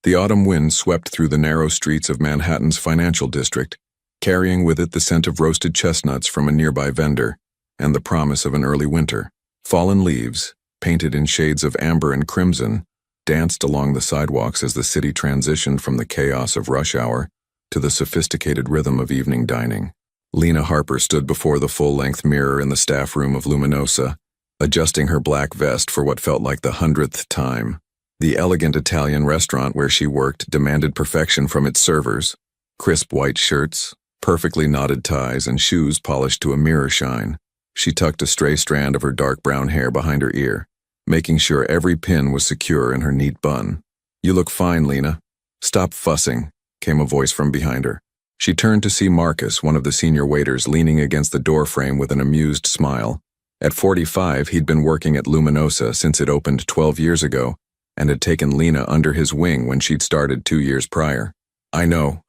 The autumn wind swept through the narrow streets of Manhattan's financial district, carrying with it the scent of roasted chestnuts from a nearby vendor, and the promise of an early winter. Fallen leaves, painted in shades of amber and crimson, danced along the sidewalks as the city transitioned from the chaos of rush hour to the sophisticated rhythm of evening dining. Lena Harper stood before the full-length mirror in the staff room of Luminosa, adjusting her black vest for what felt like the 100th time. The elegant Italian restaurant where she worked demanded perfection from its servers: crisp white shirts, perfectly knotted ties, and shoes polished to a mirror shine. She tucked a stray strand of her dark brown hair behind her ear, making sure every pin was secure in her neat bun. "You look fine, Lena. Stop fussing," came a voice from behind her. She turned to see Marcus, one of the senior waiters, leaning against the doorframe with an amused smile. At 45, he'd been working at Luminosa since it opened 12 years ago, and had taken Lena under his wing when she'd started 2 years prior. I know,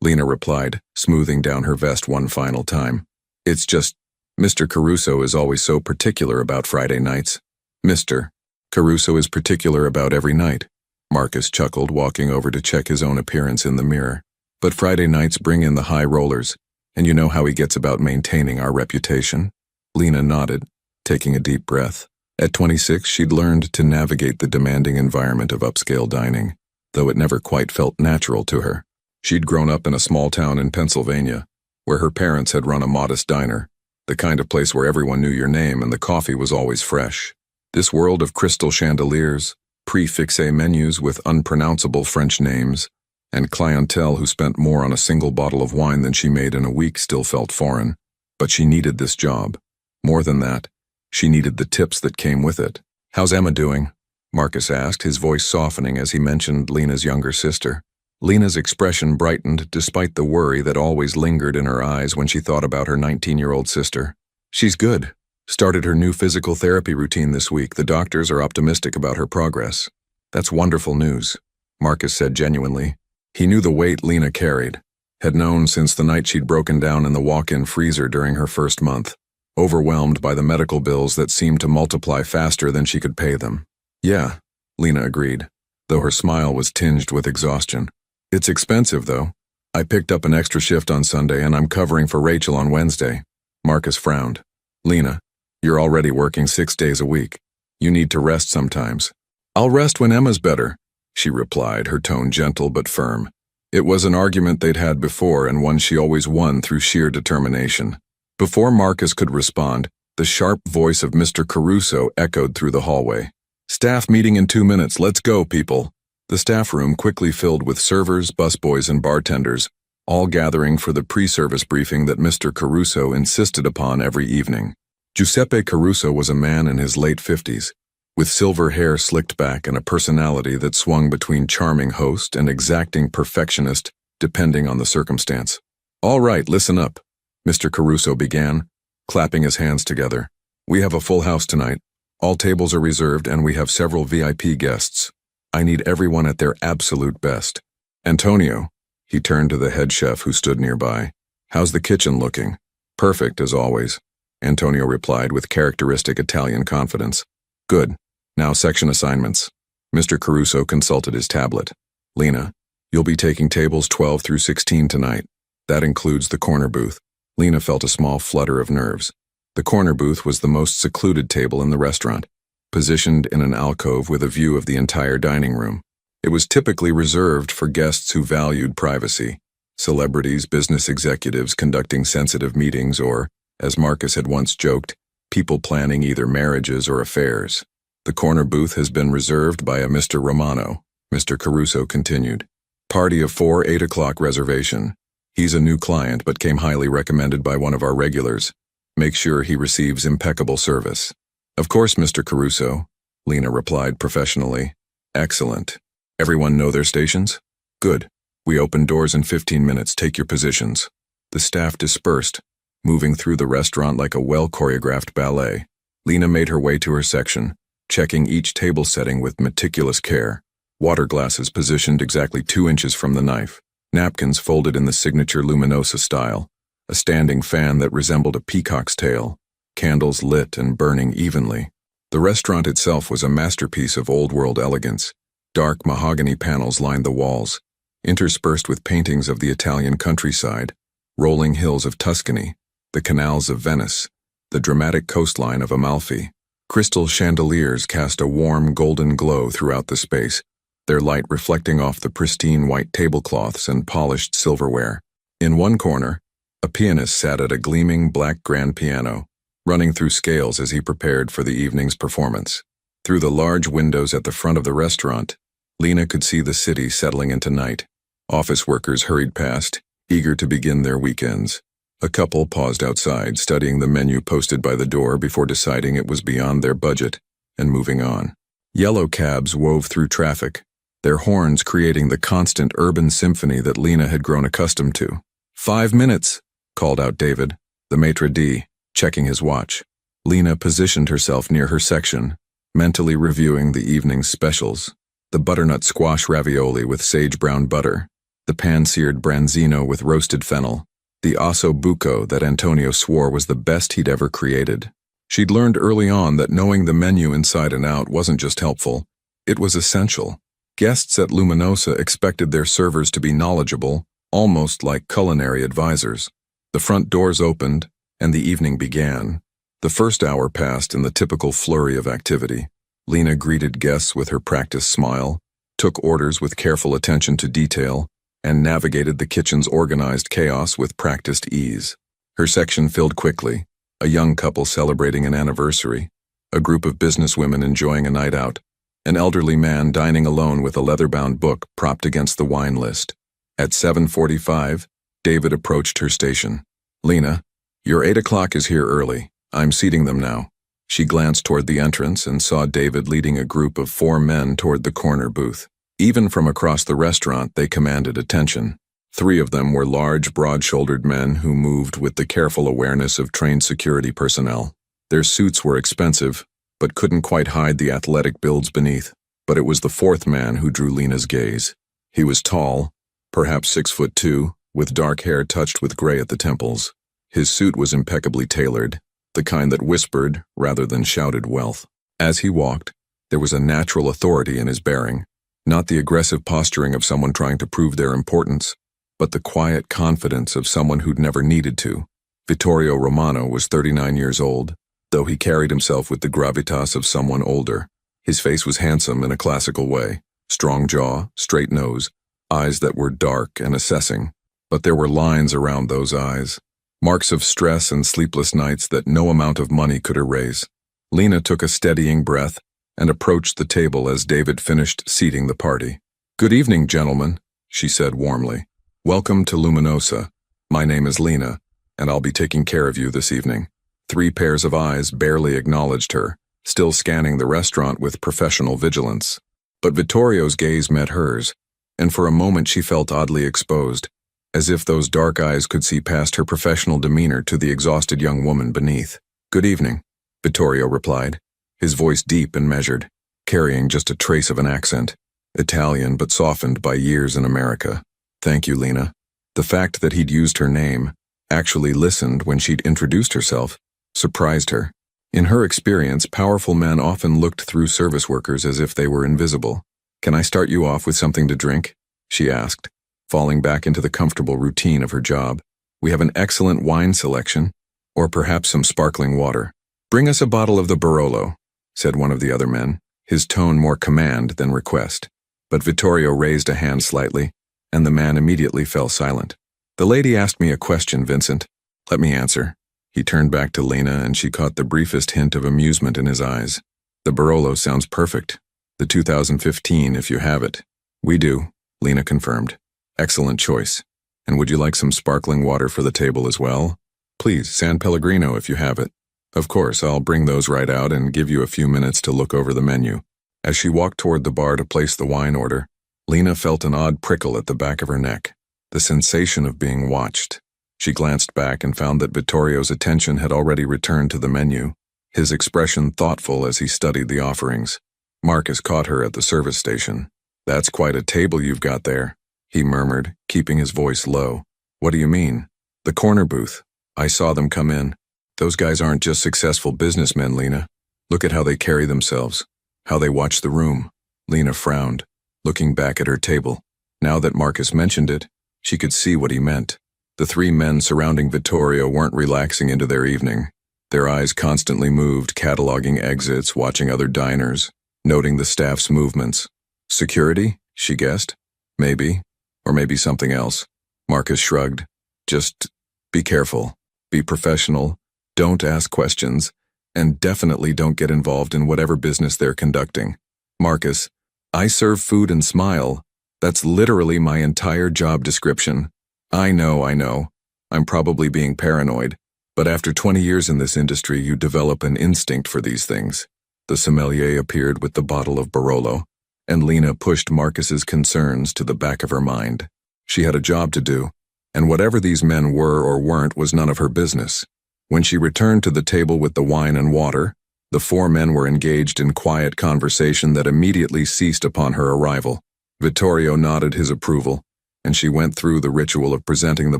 Lena replied, smoothing down her vest one final time. "It's just, Mr. Caruso is always so particular about Friday nights." "Mr. Caruso is particular about every night," Marcus chuckled, walking over to check his own appearance in the mirror. "But Friday nights bring in the high rollers, and you know how he gets about maintaining our reputation." Lena nodded, taking a deep breath. At 26, she'd learned to navigate the demanding environment of upscale dining, though it never quite felt natural to her. She'd grown up in a small town in Pennsylvania, where her parents had run a modest diner, the kind of place where everyone knew your name and the coffee was always fresh. This world of crystal chandeliers, prix-fixe menus with unpronounceable French names, and clientele who spent more on a single bottle of wine than she made in a week still felt foreign. But she needed this job. More than that, she needed the tips that came with it. "How's Emma doing?" Marcus asked, his voice softening as he mentioned Lena's younger sister. Lena's expression brightened despite the worry that always lingered in her eyes when she thought about her 19-year-old sister. "She's good. Started her new physical therapy routine this week. The doctors are optimistic about her progress." "That's wonderful news," Marcus said genuinely. He knew the weight Lena carried, had known since the night she'd broken down in the walk-in freezer during her first month, overwhelmed by the medical bills that seemed to multiply faster than she could pay them. "Yeah," Lena agreed, though her smile was tinged with exhaustion. "It's expensive, though. I picked up an extra shift on Sunday and I'm covering for Rachel on Wednesday." Marcus frowned. "Lena, you're already working 6 days a week. You need to rest sometimes." "I'll rest when Emma's better," she replied, her tone gentle but firm. It was an argument they'd had before and one she always won through sheer determination. Before Marcus could respond, the sharp voice of Mr. Caruso echoed through the hallway. "Staff meeting in 2 minutes. Let's go, people." The staff room quickly filled with servers, busboys, and bartenders, all gathering for the pre-service briefing that Mr. Caruso insisted upon every evening. Giuseppe Caruso was a man in his late 50s, with silver hair slicked back and a personality that swung between charming host and exacting perfectionist, depending on the circumstance. "All right, listen up," Mr. Caruso began, clapping his hands together. "We have a full house tonight. All tables are reserved and we have several VIP guests. I need everyone at their absolute best. Antonio," he turned to the head chef who stood nearby, "how's the kitchen looking?" "Perfect, as always," Antonio replied with characteristic Italian confidence. "Good. Now section assignments." Mr. Caruso consulted his tablet. "Lena, you'll be taking tables 12 through 16 tonight. That includes the corner booth." Lena felt a small flutter of nerves. The corner booth was the most secluded table in the restaurant, positioned in an alcove with a view of the entire dining room. It was typically reserved for guests who valued privacy, celebrities, business executives conducting sensitive meetings, or, as Marcus had once joked, people planning either marriages or affairs. "The corner booth has been reserved by a Mr. Romano," Mr. Caruso continued. "Party of 4, 8 o'clock reservation. He's a new client but came highly recommended by one of our regulars. Make sure he receives impeccable service." "Of course, Mr. Caruso," Lena replied professionally. "Excellent. Everyone know their stations? Good. We open doors in 15 minutes. Take your positions." The staff dispersed, moving through the restaurant like a well-choreographed ballet. Lena made her way to her section, checking each table setting with meticulous care. Water glasses positioned exactly 2 inches from the knife. Napkins folded in the signature Luminosa style. A standing fan that resembled a peacock's tail. Candles lit and burning evenly. The restaurant itself was a masterpiece of old-world elegance, Dark mahogany panels lined the walls, interspersed with paintings of the Italian countryside, rolling hills of Tuscany, the canals of Venice, the dramatic coastline of Amalfi. Crystal chandeliers cast a warm golden glow throughout the space, their light reflecting off the pristine white tablecloths and polished silverware. In one corner, a pianist sat at a gleaming black grand piano, running through scales as he prepared for the evening's performance. Through the large windows at the front of the restaurant, Lena could see the city settling into night. Office workers hurried past, eager to begin their weekends. A couple paused outside, studying the menu posted by the door before deciding it was beyond their budget and moving on. Yellow cabs wove through traffic, their horns creating the constant urban symphony that Lena had grown accustomed to. 5 minutes, called out David, the maitre d', checking his watch. Lena positioned herself near her section, mentally reviewing the evening's specials. The butternut squash ravioli with sage brown butter, the pan-seared branzino with roasted fennel, the osso buco that Antonio swore was the best he'd ever created. She'd learned early on that knowing the menu inside and out wasn't just helpful, it was essential. Guests at Luminosa expected their servers to be knowledgeable, almost like culinary advisors. The front doors opened, and the evening began. The first hour passed in the typical flurry of activity. Lena greeted guests with her practiced smile, took orders with careful attention to detail, and navigated the kitchen's organized chaos with practiced ease. Her section filled quickly, a young couple celebrating an anniversary, a group of businesswomen enjoying a night out, an elderly man dining alone with a leather-bound book propped against the wine list. At 7:45, David approached her station. "Lena, your 8 o'clock is here early. I'm seating them now." She glanced toward the entrance and saw David leading a group of 4 men toward the corner booth. Even from across the restaurant, they commanded attention. 3 of them were large, broad-shouldered men who moved with the careful awareness of trained security personnel. Their suits were expensive, but couldn't quite hide the athletic builds beneath. But it was the 4th man who drew Lena's gaze. He was tall, perhaps 6'2", with dark hair touched with gray at the temples. His suit was impeccably tailored, the kind that whispered rather than shouted wealth. As he walked, there was a natural authority in his bearing, not the aggressive posturing of someone trying to prove their importance, but the quiet confidence of someone who'd never needed to. Vittorio Romano was 39 years old, though he carried himself with the gravitas of someone older. His face was handsome in a classical way, strong jaw, straight nose, eyes that were dark and assessing. But there were lines around those eyes, marks of stress and sleepless nights that no amount of money could erase. Lena took a steadying breath and approached the table as David finished seating the party. "Good evening, gentlemen," she said warmly. "Welcome to Luminosa. My name is Lena, and I'll be taking care of you this evening." 3 pairs of eyes barely acknowledged her, still scanning the restaurant with professional vigilance. But Vittorio's gaze met hers, and for a moment she felt oddly exposed, as if those dark eyes could see past her professional demeanor to the exhausted young woman beneath. "Good evening," Vittorio replied, his voice deep and measured, carrying just a trace of an accent, Italian but softened by years in America. "Thank you, Lena." The fact that he'd used her name, actually listened when she'd introduced herself, surprised her. In her experience, powerful men often looked through service workers as if they were invisible. "Can I start you off with something to drink?" she asked, falling back into the comfortable routine of her job. "We have an excellent wine selection, or perhaps some sparkling water." "Bring us a bottle of the Barolo," said one of the other men, his tone more command than request. But Vittorio raised a hand slightly, and the man immediately fell silent. "The lady asked me a question, Vincent. Let me answer." He turned back to Lena, and she caught the briefest hint of amusement in his eyes. "The Barolo sounds perfect. The 2015, if you have it." "We do," Lena confirmed. "Excellent choice. And would you like some sparkling water for the table as well?" "Please, San Pellegrino if you have it." "Of course, I'll bring those right out and give you a few minutes to look over the menu." As she walked toward the bar to place the wine order, Lena felt an odd prickle at the back of her neck, the sensation of being watched. She glanced back and found that Vittorio's attention had already returned to the menu, his expression thoughtful as he studied the offerings. Marcus caught her at the service station. "That's quite a table you've got there," he murmured, keeping his voice low. "What do you mean?" "The corner booth. I saw them come in. Those guys aren't just successful businessmen, Lena. Look at how they carry themselves, how they watch the room." Lena frowned. looking back at her table. Now that Marcus mentioned it, she could see what he meant. The three men surrounding Vittorio weren't relaxing into their evening. Their eyes constantly moved, cataloging exits, watching other diners, noting the staff's movements. Security? She guessed. Maybe. Or maybe something else. Marcus shrugged. Just be careful. Be professional. Don't ask questions. And definitely don't get involved in whatever business they're conducting. Marcus, I serve food and smile. That's literally my entire job description. I know. I'm probably being paranoid. But after 20 years in this industry, you develop an instinct for these things. The sommelier appeared with the bottle of Barolo, and Lena pushed Marcus's concerns to the back of her mind. She had a job to do, and whatever these men were or weren't was none of her business. When she returned to the table with the wine and water, the four men were engaged in quiet conversation that immediately ceased upon her arrival. Vittorio nodded his approval, and she went through the ritual of presenting the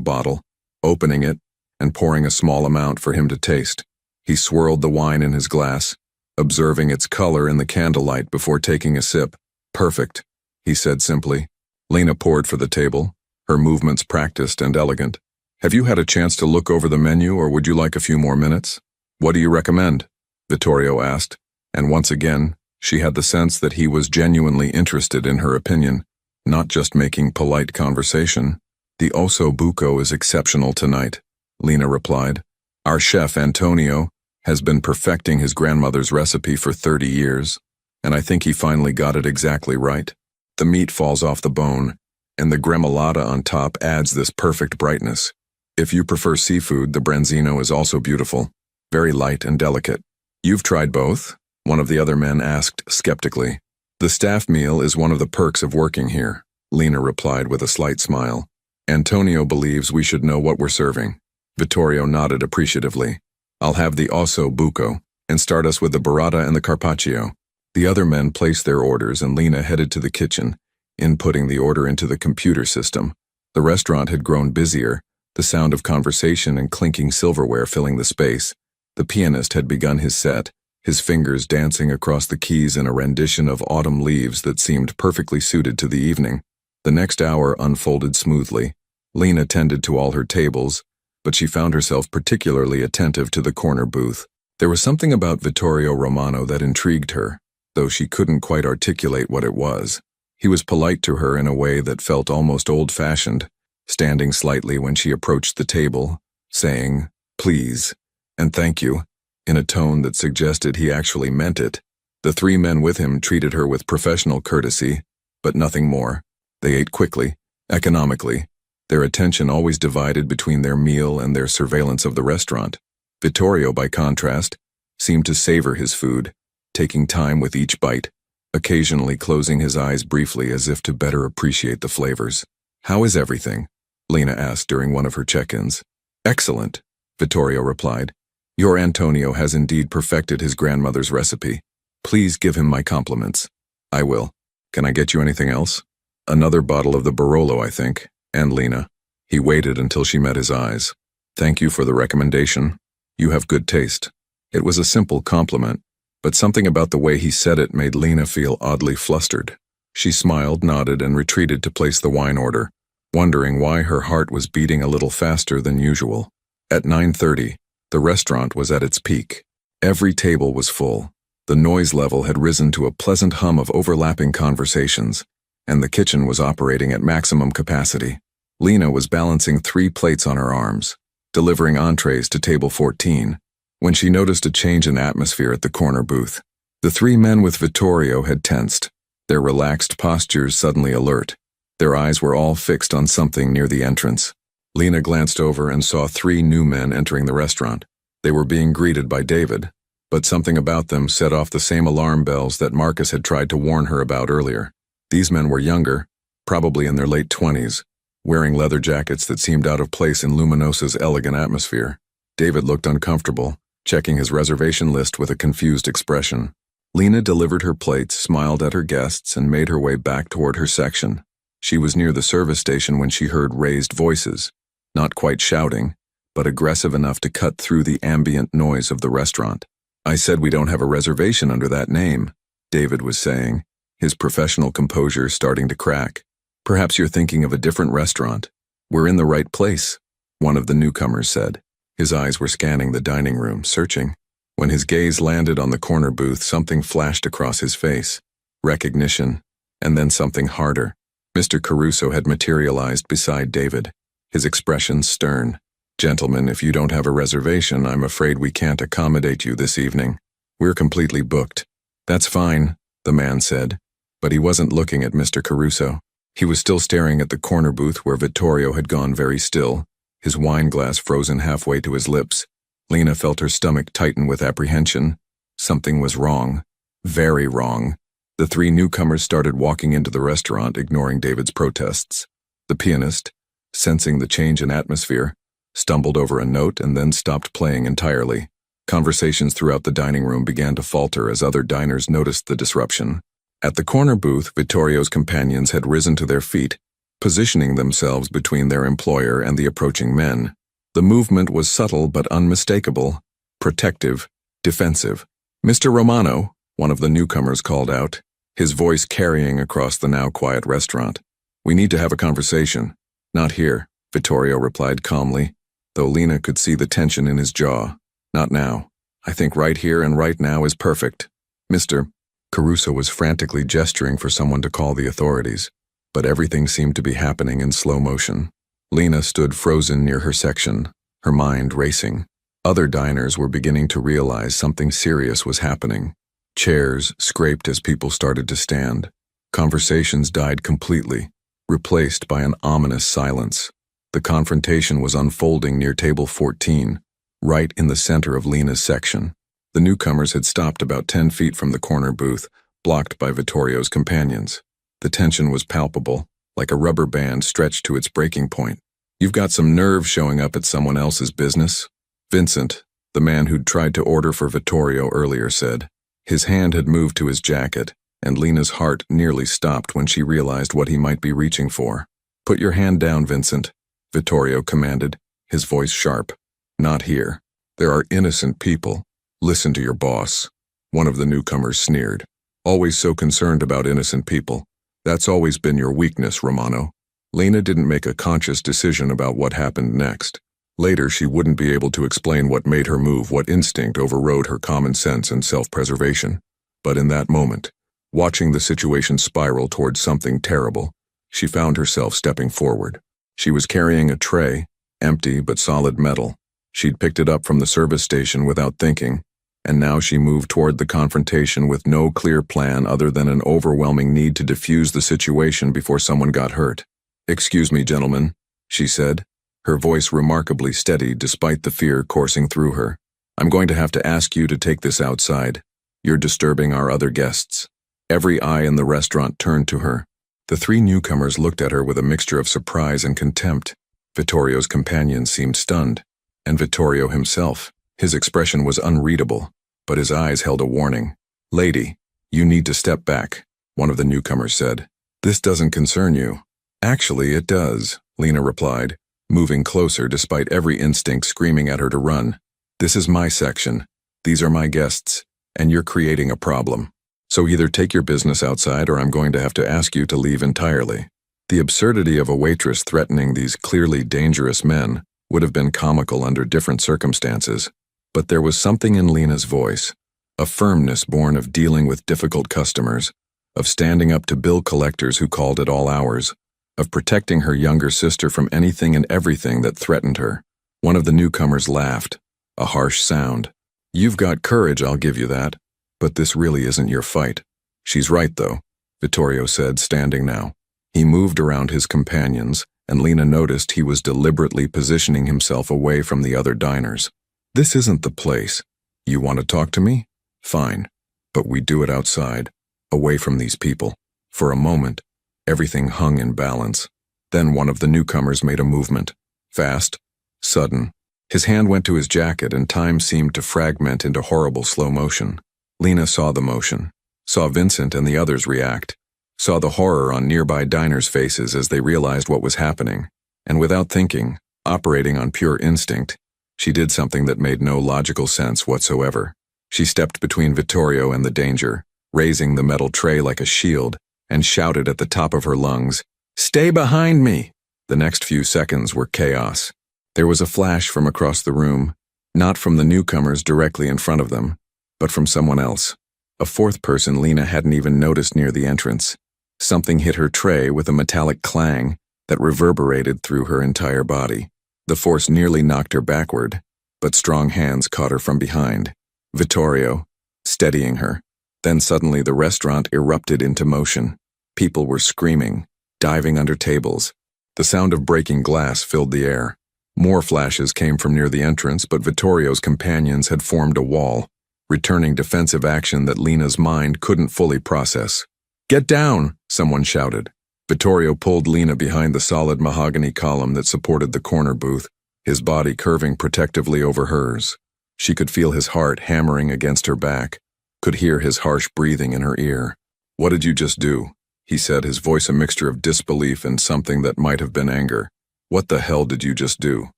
bottle, opening it, and pouring a small amount for him to taste. He swirled the wine in his glass, observing its color in the candlelight before taking a sip. Perfect, he said simply. Lena poured for the table, her movements practiced and elegant. Have you had a chance to look over the menu, or would you like a few more minutes? What do you recommend? Vittorio asked, and once again, she had the sense that he was genuinely interested in her opinion, not just making polite conversation. The osso buco is exceptional tonight, Lena replied. Our chef, Antonio, has been perfecting his grandmother's recipe for 30 years, and I think he finally got it exactly right. The meat falls off the bone, and the gremolata on top adds this perfect brightness. If you prefer seafood, the branzino is also beautiful, very light and delicate. You've tried both? One of the other men asked skeptically. The staff meal is one of the perks of working here, Lena replied with a slight smile. Antonio believes we should know what we're serving. Vittorio nodded appreciatively. I'll have the osso buco, and start us with the burrata and the carpaccio. The other men placed their orders, and Lena headed to the kitchen, inputting the order into the computer system. The restaurant had grown busier, the sound of conversation and clinking silverware filling the space. The pianist had begun his set, his fingers dancing across the keys in a rendition of Autumn Leaves that seemed perfectly suited to the evening. The next hour unfolded smoothly. Lena tended to all her tables, but she found herself particularly attentive to the corner booth. There was something about Vittorio Romano that intrigued her, though she couldn't quite articulate what it was. He was polite to her in a way that felt almost old-fashioned, standing slightly when she approached the table, saying, "Please," and "thank you," in a tone that suggested he actually meant it. The three men with him treated her with professional courtesy, but nothing more. They ate quickly, economically, their attention always divided between their meal and their surveillance of the restaurant. Vittorio, by contrast, seemed to savor his food, taking time with each bite, occasionally closing his eyes briefly as if to better appreciate the flavors. "How is everything?" Lena asked during one of her check-ins. "Excellent," Vittorio replied. "Your Antonio has indeed perfected his grandmother's recipe. Please give him my compliments." "I will. Can I get you anything else?" "Another bottle of the Barolo, I think." And Lena. He waited until she met his eyes. "Thank you for the recommendation. You have good taste." It was a simple compliment, but something about the way he said it made Lena feel oddly flustered. She smiled, nodded, and retreated to place the wine order, wondering why her heart was beating a little faster than usual. At 9:30, the restaurant was at its peak. Every table was full. The noise level had risen to a pleasant hum of overlapping conversations, and the kitchen was operating at maximum capacity. Lena was balancing 3 plates on her arms, delivering entrees to table 14, when she noticed a change in atmosphere at the corner booth. The 3 men with Vittorio had tensed, their relaxed postures suddenly alert. Their eyes were all fixed on something near the entrance. Lena glanced over and saw 3 new men entering the restaurant. They were being greeted by David, but something about them set off the same alarm bells that Marcus had tried to warn her about earlier. These men were younger, probably in their late 20s, wearing leather jackets that seemed out of place in Luminosa's elegant atmosphere. David looked uncomfortable, checking his reservation list with a confused expression. Lena delivered her plates, smiled at her guests, and made her way back toward her section. She was near the service station when she heard raised voices, not quite shouting, but aggressive enough to cut through the ambient noise of the restaurant. "I said we don't have a reservation under that name," David was saying, his professional composure starting to crack. "Perhaps you're thinking of a different restaurant. We're in the right place," one of the newcomers said. His eyes were scanning the dining room, searching. When his gaze landed on the corner booth, something flashed across his face. Recognition, and then something harder. Mr. Caruso had materialized beside David, his expression stern. "Gentlemen, if you don't have a reservation, I'm afraid we can't accommodate you this evening. We're completely booked." "That's fine," the man said, but he wasn't looking at Mr. Caruso. He was still staring at the corner booth where Vittorio had gone very still, his wine glass frozen halfway to his lips. Lena felt her stomach tighten with apprehension. Something was wrong. Very wrong. The three newcomers started walking into the restaurant, ignoring David's protests. The pianist, sensing the change in atmosphere, stumbled over a note and then stopped playing entirely. Conversations throughout the dining room began to falter as other diners noticed the disruption. At the corner booth, Vittorio's companions had risen to their feet, positioning themselves between their employer and the approaching men. The movement was subtle but unmistakable, protective, defensive. "Mr. Romano," one of the newcomers called out, his voice carrying across the now quiet restaurant. "We need to have a conversation." "Not here," Vittorio replied calmly, though Lena could see the tension in his jaw. "Not now. I think right here and right now is perfect. Mr. Caruso was frantically gesturing for someone to call the authorities, but everything seemed to be happening in slow motion. Lena stood frozen near her section, her mind racing. Other diners were beginning to realize something serious was happening. Chairs scraped as people started to stand. Conversations died completely, replaced by an ominous silence. The confrontation was unfolding near table 14, right in the center of Lena's section. The newcomers had stopped about 10 feet from the corner booth, blocked by Vittorio's companions. The tension was palpable, like a rubber band stretched to its breaking point. "You've got some nerve showing up at someone else's business," Vincent, the man who'd tried to order for Vittorio earlier, said. His hand had moved to his jacket, and Lena's heart nearly stopped when she realized what he might be reaching for. "Put your hand down, Vincent," Vittorio commanded, his voice sharp. "Not here. There are innocent people. Listen to your boss," one of the newcomers sneered. "Always so concerned about innocent people. That's always been your weakness, Romano." Lena didn't make a conscious decision about what happened next. Later, she wouldn't be able to explain what made her move, what instinct overrode her common sense and self-preservation. But in that moment, watching the situation spiral towards something terrible, she found herself stepping forward. She was carrying a tray, empty but solid metal. She'd picked it up from the service station without thinking, and now she moved toward the confrontation with no clear plan other than an overwhelming need to defuse the situation before someone got hurt. "Excuse me, gentlemen," she said, her voice remarkably steady despite the fear coursing through her. "I'm going to have to ask you to take this outside. You're disturbing our other guests." Every eye in the restaurant turned to her. The three newcomers looked at her with a mixture of surprise and contempt. Vittorio's companions seemed stunned, and Vittorio himself. His expression was unreadable, but his eyes held a warning. "Lady, you need to step back," one of the newcomers said. "This doesn't concern you." "Actually, it does," Lena replied, moving closer despite every instinct screaming at her to run. "This is my section. These are my guests, and you're creating a problem. So either take your business outside or I'm going to have to ask you to leave entirely." The absurdity of a waitress threatening these clearly dangerous men would have been comical under different circumstances, but there was something in Lena's voice, a firmness born of dealing with difficult customers, of standing up to bill collectors who called at all hours, of protecting her younger sister from anything and everything that threatened her. One of the newcomers laughed, a harsh sound. "You've got courage, I'll give you that, but this really isn't your fight." "She's right, though," Vittorio said, standing now. He moved around his companions, and Lena noticed he was deliberately positioning himself away from the other diners. "This isn't the place. You want to talk to me? Fine. But we do it outside, away from these people." For a moment, everything hung in balance. Then one of the newcomers made a movement. Fast, sudden. His hand went to his jacket and time seemed to fragment into horrible slow motion. Lena saw the motion, saw Vincent and the others react, saw the horror on nearby diners' faces as they realized what was happening, and without thinking, operating on pure instinct, she did something that made no logical sense whatsoever. She stepped between Vittorio and the danger, raising the metal tray like a shield, and shouted at the top of her lungs, "Stay behind me!" The next few seconds were chaos. There was a flash from across the room, not from the newcomers directly in front of them, but from someone else. A fourth person Lena hadn't even noticed near the entrance. Something hit her tray with a metallic clang that reverberated through her entire body. The force nearly knocked her backward, but strong hands caught her from behind. Vittorio, steadying her. Then suddenly the restaurant erupted into motion. People were screaming, diving under tables. The sound of breaking glass filled the air. More flashes came from near the entrance, but Vittorio's companions had formed a wall, returning defensive action that Lena's mind couldn't fully process. "Get down!" someone shouted. Vittorio pulled Lena behind the solid mahogany column that supported the corner booth, his body curving protectively over hers. She could feel his heart hammering against her back, could hear his harsh breathing in her ear. "What did you just do?" he said, his voice a mixture of disbelief and something that might have been anger. "What the hell did you just do?"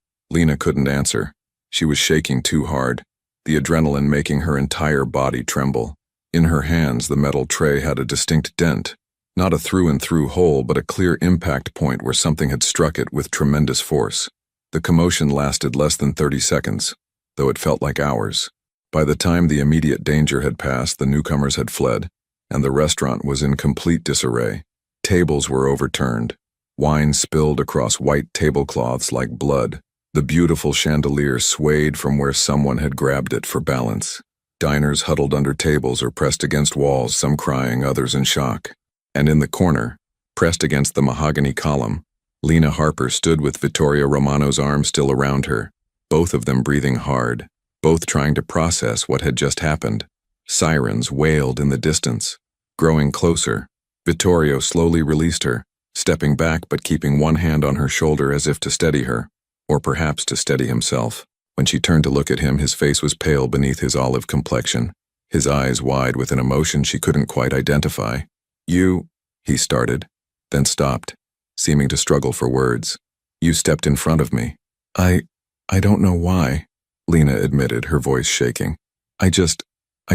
Lena couldn't answer. She was shaking too hard, the adrenaline making her entire body tremble. In her hands, the metal tray had a distinct dent, not a through-and-through hole, but a clear impact point where something had struck it with tremendous force. The commotion lasted less than 30 seconds, though it felt like hours. By the time the immediate danger had passed, the newcomers had fled, and the restaurant was in complete disarray. Tables were overturned. Wine spilled across white tablecloths like blood. The beautiful chandelier swayed from where someone had grabbed it for balance. Diners huddled under tables or pressed against walls, some crying, others in shock. And in the corner, pressed against the mahogany column, Lena Harper stood with Vittorio Romano's arm still around her, both of them breathing hard, both trying to process what had just happened. Sirens wailed in the distance. Growing closer, Vittorio slowly released her, stepping back but keeping one hand on her shoulder as if to steady her, or perhaps to steady himself. When she turned to look at him, his face was pale beneath his olive complexion, his eyes wide with an emotion she couldn't quite identify. "You," he started, then stopped, seeming to struggle for words. "You stepped in front of me." I don't know why," Lena admitted, her voice shaking. I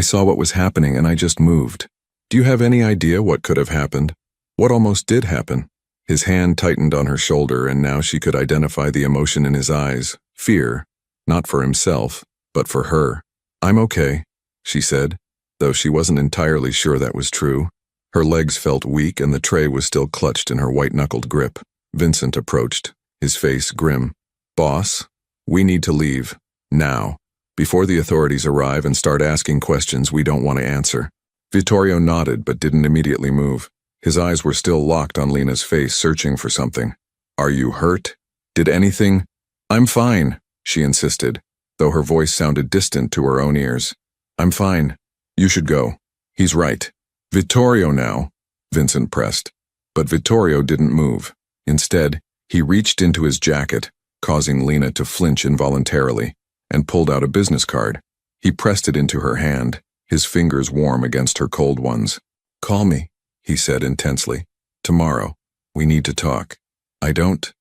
saw what was happening and I just moved." "Do you have any idea what could have happened? What almost did happen?" His hand tightened on her shoulder, and now she could identify the emotion in his eyes, fear, not for himself, but for her. "I'm okay," she said, though she wasn't entirely sure that was true. Her legs felt weak and the tray was still clutched in her white-knuckled grip. Vincent approached, his face grim. "Boss, we need to leave, now, before the authorities arrive and start asking questions we don't want to answer." Vittorio nodded but didn't immediately move. His eyes were still locked on Lena's face, searching for something. "Are you hurt? Did anything?" "I'm fine," she insisted, though her voice sounded distant to her own ears. "I'm fine. You should go. He's right." "Vittorio now," Vincent pressed. But Vittorio didn't move. Instead, he reached into his jacket, causing Lena to flinch involuntarily, and pulled out a business card. He pressed it into her hand, his fingers warm against her cold ones. "Call me," he said intensely. "Tomorrow. We need to talk." I don't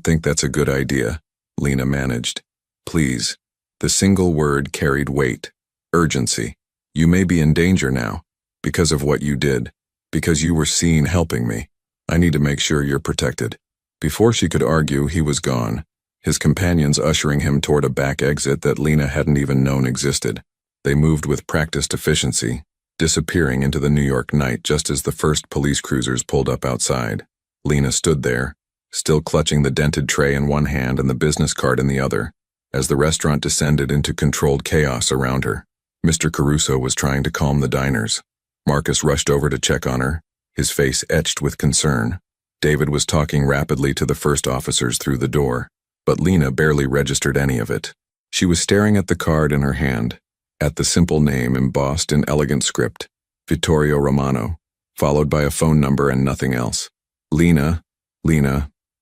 think that's a good idea," Lena managed. "Please." The single word carried weight, urgency. "You may be in danger now, because of what you did, because you were seen helping me. I need to make sure you're protected." Before she could argue, he was gone, his companions ushering him toward a back exit that Lena hadn't even known existed. They moved with practiced efficiency, disappearing into the New York night just as the first police cruisers pulled up outside. Lena stood there, still clutching the dented tray in one hand and the business card in the other, as the restaurant descended into controlled chaos around her. Mr. Caruso was trying to calm the diners. Marcus rushed over to check on her, his face etched with concern. David was talking rapidly to the first officers through the door, but Lena barely registered any of it. She was staring at the card in her hand, at the simple name embossed in elegant script, Vittorio Romano, followed by a phone number and nothing else. Lena,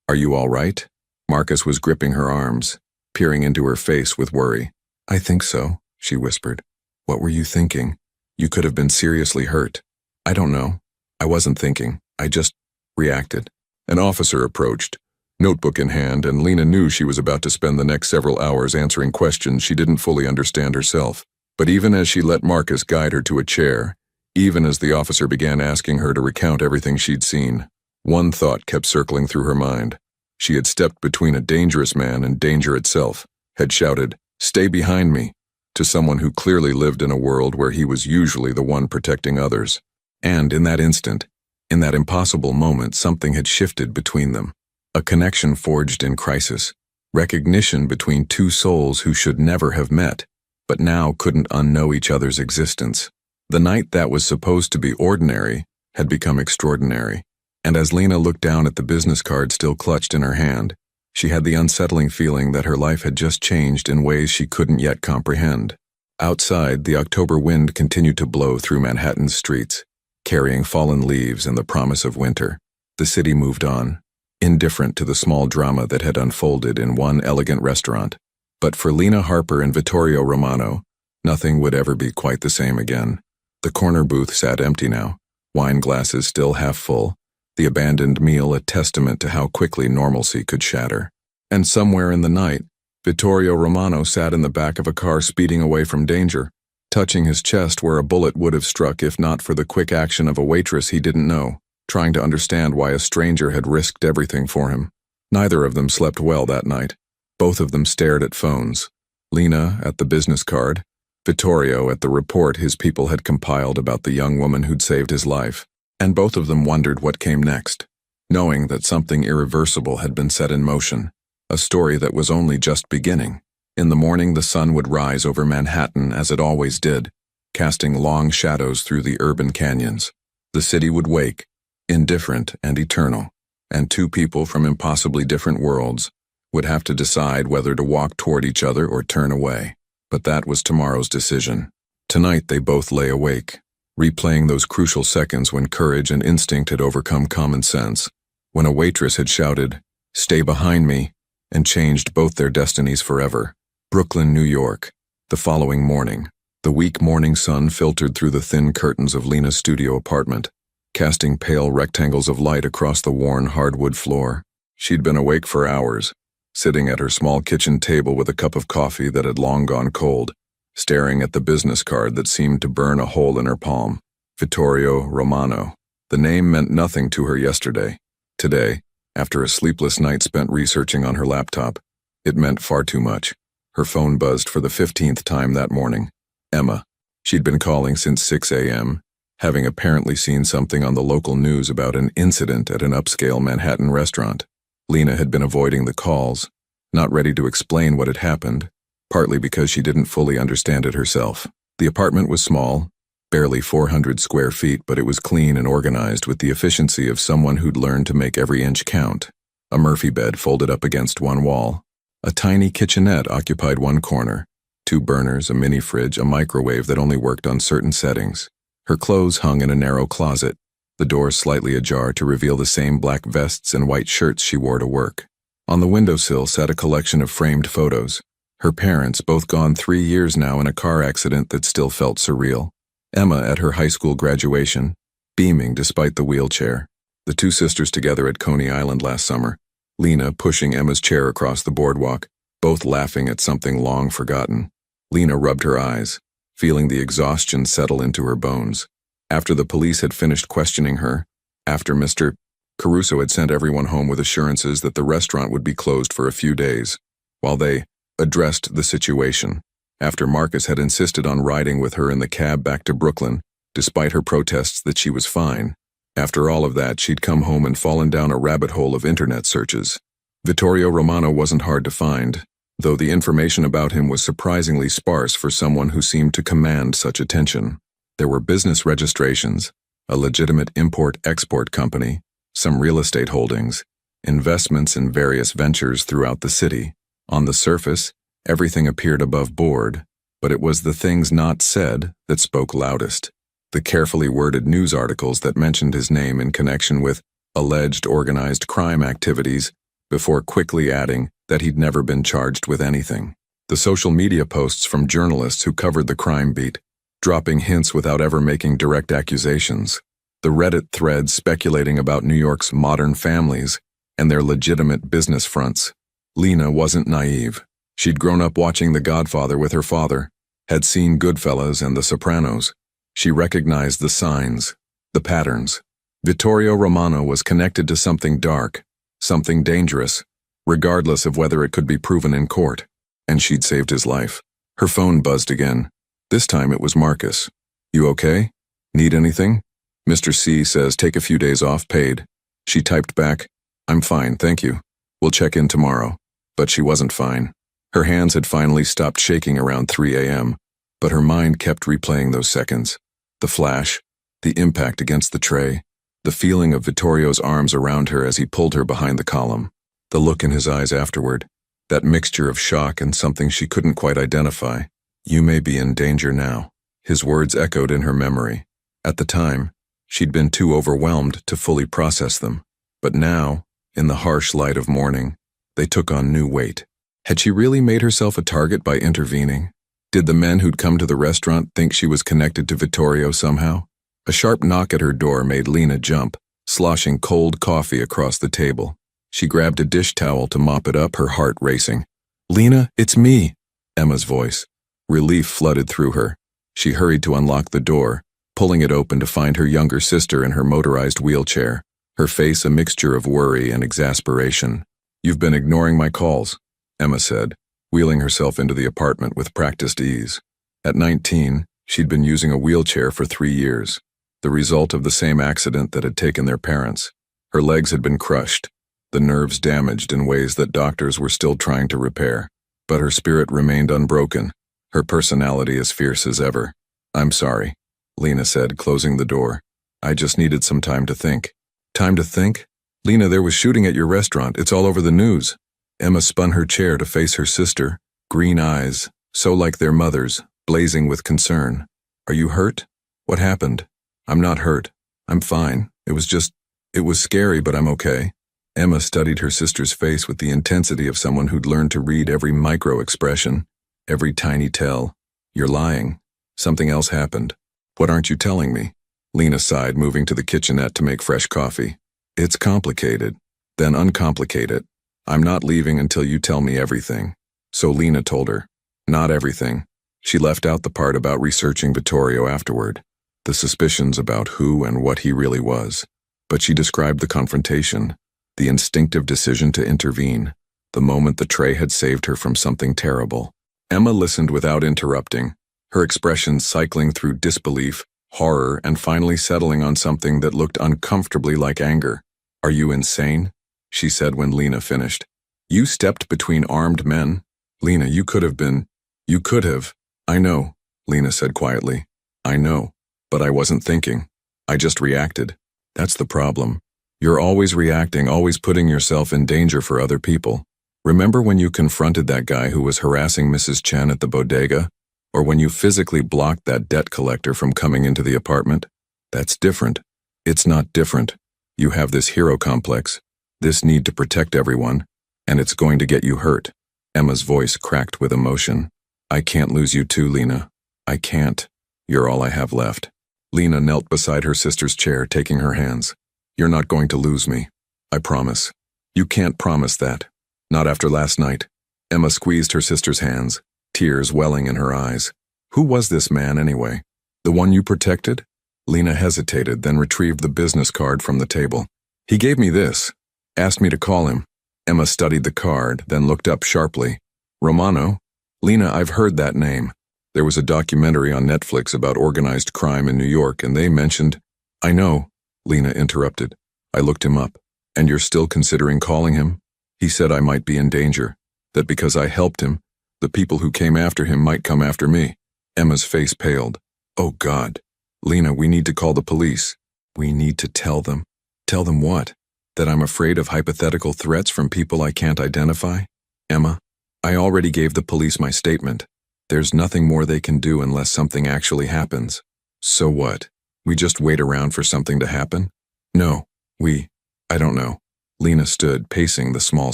are you all right?" Marcus was gripping her arms, peering into her face with worry. "I think so," she whispered. "What were you thinking? You could have been seriously hurt." "I don't know. I wasn't thinking. I just reacted." An officer approached, notebook in hand, and Lena knew she was about to spend the next several hours answering questions she didn't fully understand herself. But even as she let Marcus guide her to a chair, Even as the officer began asking her to recount everything she'd seen, one thought kept circling through her mind. She had stepped between a dangerous man and danger itself, had shouted, "Stay behind me," to someone who clearly lived in a world where he was usually the one protecting others. And in that instant, in that impossible moment, something had shifted between them. A connection forged in crisis. Recognition between two souls who should never have met, but now couldn't unknow each other's existence. The night that was supposed to be ordinary had become extraordinary. And as Lena looked down at the business card still clutched in her hand, she had the unsettling feeling that her life had just changed in ways she couldn't yet comprehend. Outside, the October wind continued to blow through Manhattan's streets, carrying fallen leaves and the promise of winter. The city moved on, indifferent to the small drama that had unfolded in one elegant restaurant. But for Lena Harper and Vittorio Romano, nothing would ever be quite the same again. The corner booth sat empty now, wine glasses still half full, the abandoned meal a testament to how quickly normalcy could shatter. And somewhere in the night, Vittorio Romano sat in the back of a car speeding away from danger, touching his chest where a bullet would have struck if not for the quick action of a waitress he didn't know, trying to understand why a stranger had risked everything for him. Neither of them slept well that night. Both of them stared at phones. Lena at the business card, Vittorio at the report his people had compiled about the young woman who'd saved his life. And both of them wondered what came next, knowing that something irreversible had been set in motion, a story that was only just beginning. In the morning, the sun would rise over Manhattan as it always did, casting long shadows through the urban canyons. The city would wake, indifferent and eternal, and two people from impossibly different worlds would have to decide whether to walk toward each other or turn away. But that was tomorrow's decision. Tonight they both lay awake, replaying those crucial seconds when courage and instinct had overcome common sense, when a waitress had shouted, "Stay behind me," and changed both their destinies forever. Brooklyn, New York. The following morning, the weak morning sun filtered through the thin curtains of Lena's studio apartment, casting pale rectangles of light across the worn hardwood floor. She'd been awake for hours, sitting at her small kitchen table with a cup of coffee that had long gone cold, staring at the business card that seemed to burn a hole in her palm. Vittorio Romano. The name meant nothing to her yesterday. Today, after a sleepless night spent researching on her laptop, it meant far too much. Her phone buzzed for the 15th time that morning. Emma. She'd been calling since 6 a.m., having apparently seen something on the local news about an incident at an upscale Manhattan restaurant. Lena had been avoiding the calls, not ready to explain what had happened, partly because she didn't fully understand it herself. The apartment was small, barely 400 square feet, but it was clean and organized with the efficiency of someone who'd learned to make every inch count. A Murphy bed folded up against one wall. A tiny kitchenette occupied one corner. 2 burners, a mini fridge, a microwave that only worked on certain settings. Her clothes hung in a narrow closet, the door slightly ajar to reveal the same black vests and white shirts she wore to work. On the windowsill sat a collection of framed photos. Her parents, both gone 3 years now in a car accident that still felt surreal. Emma at her high school graduation, beaming despite the wheelchair. The 2 sisters together at Coney Island last summer. Lena pushing Emma's chair across the boardwalk, both laughing at something long forgotten. Lena rubbed her eyes, feeling the exhaustion settle into her bones. After the police had finished questioning her, after Mr. Caruso had sent everyone home with assurances that the restaurant would be closed for a few days, while they addressed the situation, after Marcus had insisted on riding with her in the cab back to Brooklyn, despite her protests that she was fine. After all of that, she'd come home and fallen down a rabbit hole of internet searches. Vittorio Romano wasn't hard to find, though the information about him was surprisingly sparse for someone who seemed to command such attention. There were business registrations, a legitimate import-export company, some real estate holdings, investments in various ventures throughout the city. On the surface, everything appeared above board, but it was the things not said that spoke loudest. The carefully worded news articles that mentioned his name in connection with alleged organized crime activities, before quickly adding that he'd never been charged with anything. The social media posts from journalists who covered the crime beat, dropping hints without ever making direct accusations. The Reddit threads speculating about New York's modern families and their legitimate business fronts. Lena wasn't naive. She'd grown up watching The Godfather with her father, had seen Goodfellas and The Sopranos, She recognized the signs, the patterns. Vittorio Romano was connected to something dark, something dangerous, regardless of whether it could be proven in court. And she'd saved his life. Her phone buzzed again. This time it was Marcus. "You okay? Need anything?" "Mr. C says take a few days off paid." She typed back, "I'm fine, thank you. We'll check in tomorrow." But she wasn't fine. Her hands had finally stopped shaking around 3 a.m., but her mind kept replaying those seconds. The flash, the impact against the tray, the feeling of Vittorio's arms around her as he pulled her behind the column, the look in his eyes afterward, that mixture of shock and something she couldn't quite identify. "You may be in danger now." His words echoed in her memory. At the time, she'd been too overwhelmed to fully process them. But now, in the harsh light of morning, they took on new weight. Had she really made herself a target by intervening? Did the men who'd come to the restaurant think she was connected to Vittorio somehow? A sharp knock at her door made Lena jump, sloshing cold coffee across the table. She grabbed a dish towel to mop it up, her heart racing. "Lena, it's me," Emma's voice. Relief flooded through her. She hurried to unlock the door, pulling it open to find her younger sister in her motorized wheelchair, her face a mixture of worry and exasperation. "You've been ignoring my calls," Emma said, wheeling herself into the apartment with practiced ease. At 19, she'd been using a wheelchair for 3 years, the result of the same accident that had taken their parents. Her legs had been crushed, the nerves damaged in ways that doctors were still trying to repair. But her spirit remained unbroken, her personality as fierce as ever. "I'm sorry," Lena said, closing the door. "I just needed some time to think." "Time to think? Lena, there was shooting at your restaurant. It's all over the news." Emma spun her chair to face her sister, green eyes, so like their mother's, blazing with concern. "Are you hurt? What happened?" "I'm not hurt. I'm fine. It was scary, but I'm okay." Emma studied her sister's face with the intensity of someone who'd learned to read every micro-expression, every tiny tell. "You're lying. Something else happened." "What aren't you telling me?" Lena sighed, moving to the kitchenette to make fresh coffee. "It's complicated." "Then uncomplicate it. I'm not leaving until you tell me everything." So Lena told her. Not everything. She left out the part about researching Vittorio afterward, the suspicions about who and what he really was. But she described the confrontation, the instinctive decision to intervene, the moment the tray had saved her from something terrible. Emma listened without interrupting, her expressions cycling through disbelief, horror, and finally settling on something that looked uncomfortably like anger. "Are you insane?" she said when Lena finished. "You stepped between armed men. Lena, you could have. "I know," Lena said quietly. "I know, but I wasn't thinking. I just reacted. That's the problem. You're always reacting, always putting yourself in danger for other people. Remember when you confronted that guy who was harassing Mrs. Chen at the bodega? Or when you physically blocked that debt collector from coming into the apartment? That's different. It's not different. You have this hero complex, this need to protect everyone, and it's going to get you hurt." Emma's voice cracked with emotion. "I can't lose you too, Lena. I can't. You're all I have left." Lena knelt beside her sister's chair, taking her hands. "You're not going to lose me. I promise." "You can't promise that. Not after last night." Emma squeezed her sister's hands, tears welling in her eyes. "Who was this man, anyway? The one you protected?" Lena hesitated, then retrieved the business card from the table. "He gave me this. Asked me to call him." Emma studied the card, then looked up sharply. "Romano? Lena, I've heard that name. There was a documentary on Netflix about organized crime in New York, and they mentioned—" "I know," Lena interrupted. "I looked him up. And you're still considering calling him? He said I might be in danger, that because I helped him, the people who came after him might come after me." Emma's face paled. "Oh God. Lena, we need to call the police. We need to tell them." "Tell them what? That I'm afraid of hypothetical threats from people I can't identify?" "Emma, I already gave the police my statement. There's nothing more they can do unless something actually happens." "So what? We just wait around for something to happen?" "No, I don't know." Lena stood, pacing the small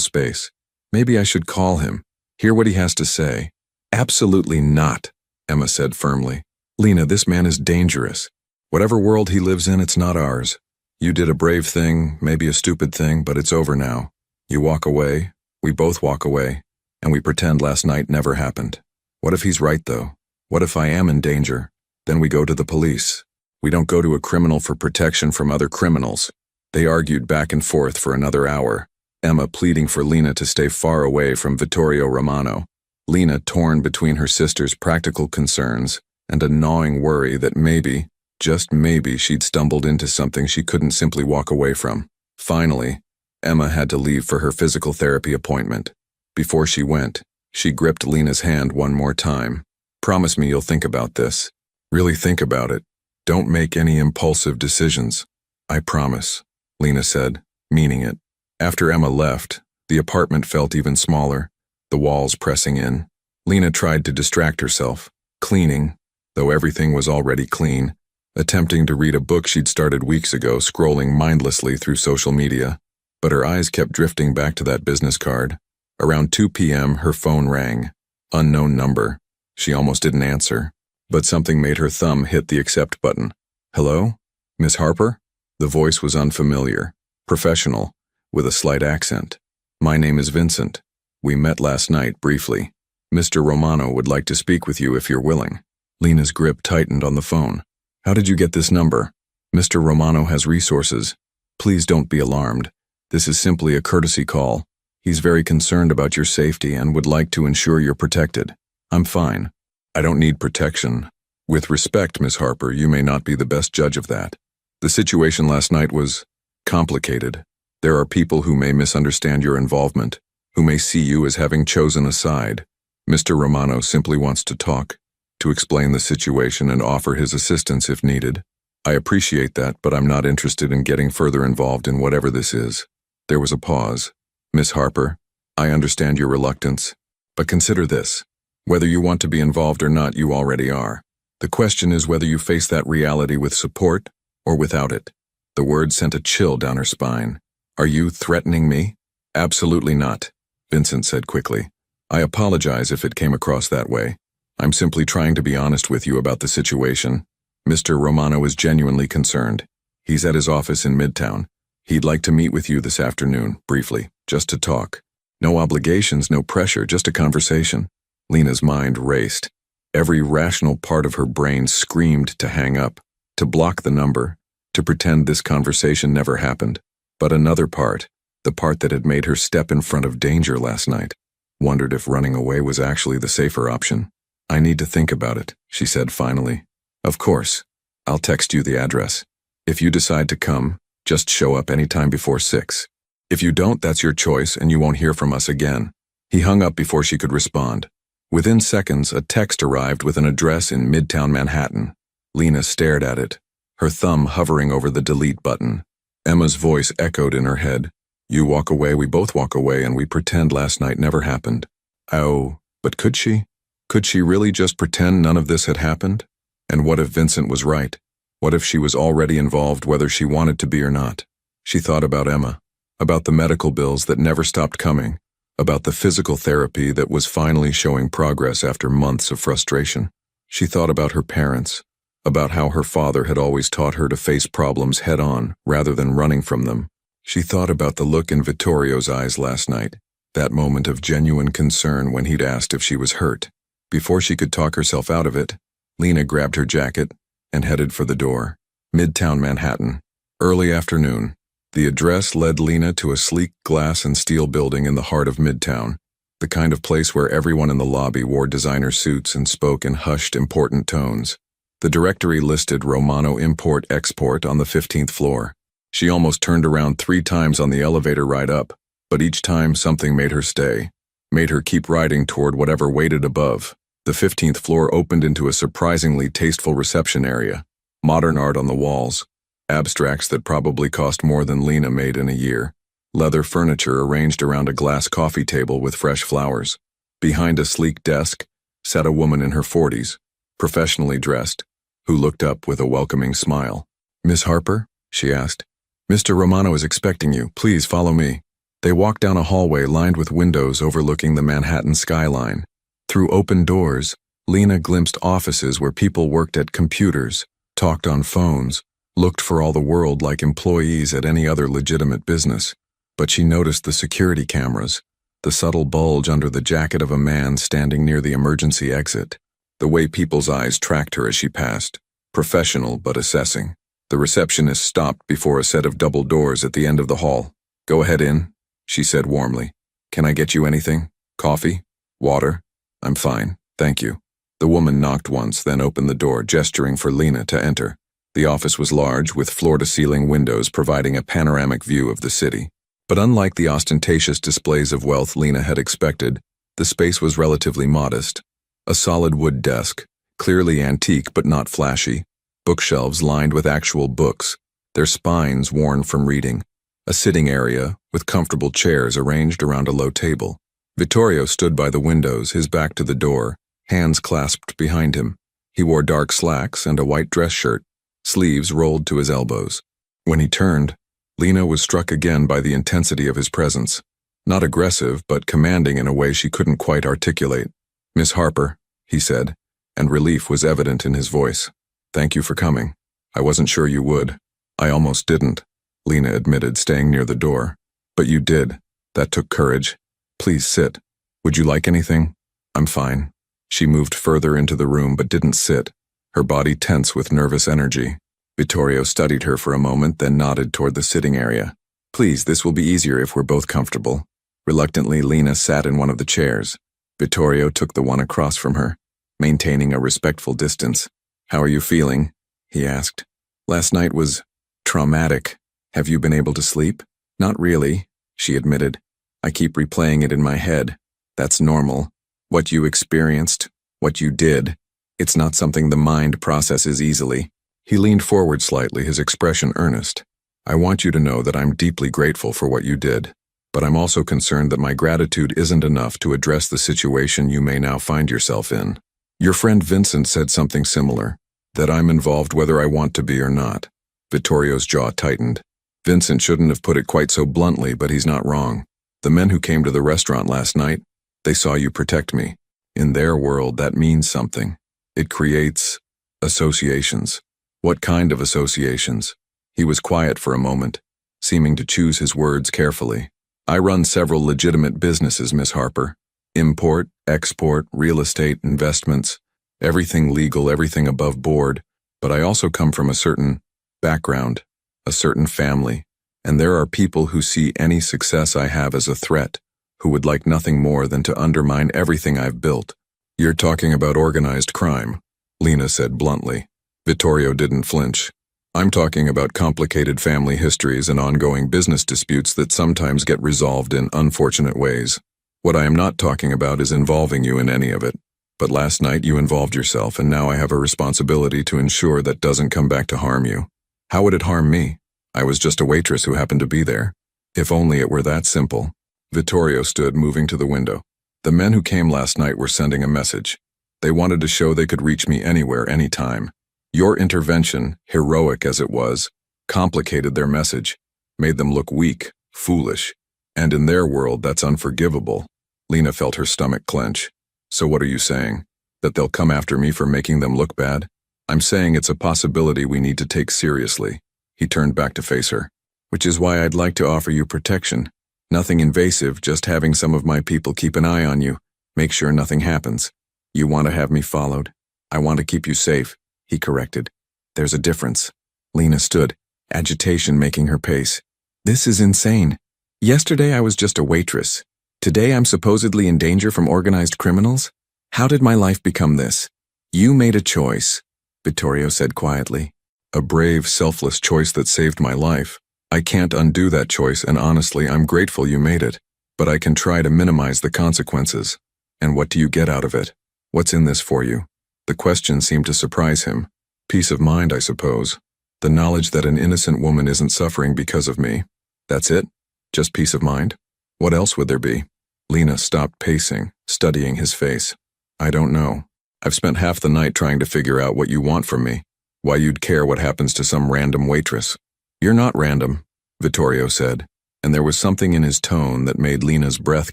space. "Maybe I should call him, hear what he has to say." "Absolutely not," Emma said firmly. "Lena, this man is dangerous. Whatever world he lives in, it's not ours. You did a brave thing, maybe a stupid thing, but it's over now. You walk away, we both walk away, and we pretend last night never happened. What if he's right, though? What if I am in danger? Then we go to the police. We don't go to a criminal for protection from other criminals. They argued back and forth for another hour, Emma pleading for Lena to stay far away from Vittorio Romano, Lena torn between her sister's practical concerns and a gnawing worry that maybe, just maybe, she'd stumbled into something she couldn't simply walk away from. Finally, Emma had to leave for her physical therapy appointment. Before she went, she gripped Lena's hand one more time. "Promise me you'll think about this. Really think about it. Don't make any impulsive decisions." "I promise," Lena said, meaning it. After Emma left, the apartment felt even smaller, the walls pressing in. Lena tried to distract herself, cleaning, though everything was already clean, attempting to read a book she'd started weeks ago, scrolling mindlessly through social media. But her eyes kept drifting back to that business card. Around 2 p.m., her phone rang. Unknown number. She almost didn't answer, but something made her thumb hit the accept button. "Hello? Miss Harper?" The voice was unfamiliar, professional, with a slight accent. "My name is Vincent. We met last night, briefly. Mr. Romano would like to speak with you if you're willing." Lena's grip tightened on the phone. "How did you get this number?" "Mr. Romano has resources. Please don't be alarmed. This is simply a courtesy call. He's very concerned about your safety and would like to ensure you're protected." "I'm fine. I don't need protection. With respect, Miss Harper, you may not be the best judge of that. The situation last night was complicated. There are people who may misunderstand your involvement, who may see you as having chosen a side. Mr. Romano simply wants to talk, to explain the situation and offer his assistance if needed. I appreciate that, but I'm not interested in getting further involved in whatever this is." There was a pause. "Miss Harper, I understand your reluctance, but consider this. Whether you want to be involved or not, you already are. The question is whether you face that reality with support or without it." The word sent a chill down her spine. "Are you threatening me?" "Absolutely not," Vincent said quickly. "I apologize if it came across that way. I'm simply trying to be honest with you about the situation. Mr. Romano is genuinely concerned. He's at his office in Midtown. He'd like to meet with you this afternoon, briefly, just to talk. No obligations, no pressure, just a conversation." Lena's mind raced. Every rational part of her brain screamed to hang up, to block the number, to pretend this conversation never happened. But another part, the part that had made her step in front of danger last night, wondered if running away was actually the safer option. "I need to think about it," she said finally. "Of course. I'll text you the address. If you decide to come, just show up anytime before 6. If you don't, that's your choice and you won't hear from us again." He hung up before she could respond. Within seconds, a text arrived with an address in Midtown Manhattan. Lena stared at it, her thumb hovering over the delete button. Emma's voice echoed in her head. "You walk away, we both walk away, and we pretend last night never happened." Oh, but could she? Could she really just pretend none of this had happened? And what if Vincent was right? What if she was already involved whether she wanted to be or not? She thought about Emma, about the medical bills that never stopped coming, about the physical therapy that was finally showing progress after months of frustration. She thought about her parents, about how her father had always taught her to face problems head-on rather than running from them. She thought about the look in Vittorio's eyes last night, that moment of genuine concern when he'd asked if she was hurt. Before she could talk herself out of it, Lena grabbed her jacket and headed for the door. Midtown Manhattan. Early afternoon. The address led Lena to a sleek glass and steel building in the heart of Midtown, the kind of place where everyone in the lobby wore designer suits and spoke in hushed, important tones. The directory listed Romano Import-Export on the 15th floor. She almost turned around 3 times on the elevator ride up, but each time something made her stay, made her keep riding toward whatever waited above. The 15th floor opened into a surprisingly tasteful reception area. Modern art on the walls, abstracts that probably cost more than Lena made in a year, leather furniture arranged around a glass coffee table with fresh flowers. Behind a sleek desk sat a woman in her 40s, professionally dressed, who looked up with a welcoming smile. "Miss Harper?" she asked. "Mr. Romano is expecting you. Please follow me." They walked down a hallway lined with windows overlooking the Manhattan skyline. Through open doors, Lena glimpsed offices where people worked at computers, talked on phones, looked for all the world like employees at any other legitimate business. But she noticed the security cameras, the subtle bulge under the jacket of a man standing near the emergency exit. the way people's eyes tracked her as she passed, professional but assessing. The receptionist stopped before a set of double doors at the end of the hall. "Go ahead in," she said warmly. "Can I get you anything? Coffee? Water?" "I'm fine, thank you." The woman knocked once, then opened the door, gesturing for Lena to enter. The office was large, with floor-to-ceiling windows providing a panoramic view of the city. But unlike the ostentatious displays of wealth Lena had expected, the space was relatively modest. A solid wood desk, clearly antique but not flashy. Bookshelves lined with actual books, their spines worn from reading. A sitting area, with comfortable chairs arranged around a low table. Vittorio stood by the windows, his back to the door, hands clasped behind him. He wore dark slacks and a white dress shirt, sleeves rolled to his elbows. When he turned, Lena was struck again by the intensity of his presence. Not aggressive, but commanding in a way she couldn't quite articulate. "Miss Harper," he said, and relief was evident in his voice. "Thank you for coming. I wasn't sure you would." "I almost didn't," Lena admitted, staying near the door. "But you did. That took courage. Please sit. Would you like anything?" "I'm fine." She moved further into the room but didn't sit, her body tense with nervous energy. Vittorio studied her for a moment, then nodded toward the sitting area. "Please, this will be easier if we're both comfortable." Reluctantly, Lena sat in one of the chairs. Vittorio took the one across from her, maintaining a respectful distance. "How are you feeling?" he asked. "Last night was traumatic. Have you been able to sleep?" "Not really," she admitted. "I keep replaying it in my head. That's normal. What you experienced, what you did, it's not something the mind processes easily." He leaned forward slightly, his expression earnest. "I want you to know that I'm deeply grateful for what you did, but I'm also concerned that my gratitude isn't enough to address the situation you may now find yourself in. Your friend Vincent said something similar, that I'm involved whether I want to be or not." Vittorio's jaw tightened. Vincent shouldn't have put it quite so bluntly, but he's not wrong. The men who came to the restaurant last night, they saw you protect me. In their world, that means something. It creates associations. What kind of associations? He was quiet for a moment, seeming to choose his words carefully. "I run several legitimate businesses, Miss Harper. Import, export, real estate, investments, everything legal, everything above board. But I also come from a certain background, a certain family, and there are people who see any success I have as a threat, who would like nothing more than to undermine everything I've built." "You're talking about organized crime," Lena said bluntly. Vittorio didn't flinch. "I'm talking about complicated family histories and ongoing business disputes that sometimes get resolved in unfortunate ways. What I am not talking about is involving you in any of it. But last night you involved yourself, and now I have a responsibility to ensure that doesn't come back to harm you." "How would it harm me? I was just a waitress who happened to be there. If only it were that simple." Vittorio stood, moving to the window. "The men who came last night were sending a message. They wanted to show they could reach me anywhere, anytime. Your intervention, heroic as it was, complicated their message, made them look weak, foolish. And in their world, that's unforgivable." Lena felt her stomach clench. "So what are you saying? That they'll come after me for making them look bad?" "I'm saying it's a possibility we need to take seriously." He turned back to face her. "Which is why I'd like to offer you protection. Nothing invasive, just having some of my people keep an eye on you, make sure nothing happens." "You want to have me followed?" "I want to keep you safe," he corrected. "There's a difference." Lena stood, agitation making her pace. "This is insane. Yesterday I was just a waitress. Today I'm supposedly in danger from organized criminals? How did my life become this?" "You made a choice," Vittorio said quietly. "A brave, selfless choice that saved my life. I can't undo that choice, and honestly, I'm grateful you made it. But I can try to minimize the consequences. And what do you get out of it? What's in this for you?" The question seemed to surprise him. "Peace of mind, I suppose. The knowledge that an innocent woman isn't suffering because of me. That's it? Just peace of mind? What else would there be?" Lena stopped pacing, studying his face. "I don't know. I've spent half the night trying to figure out what you want from me. Why you'd care what happens to some random waitress." "You're not random," Vittorio said, and there was something in his tone that made Lena's breath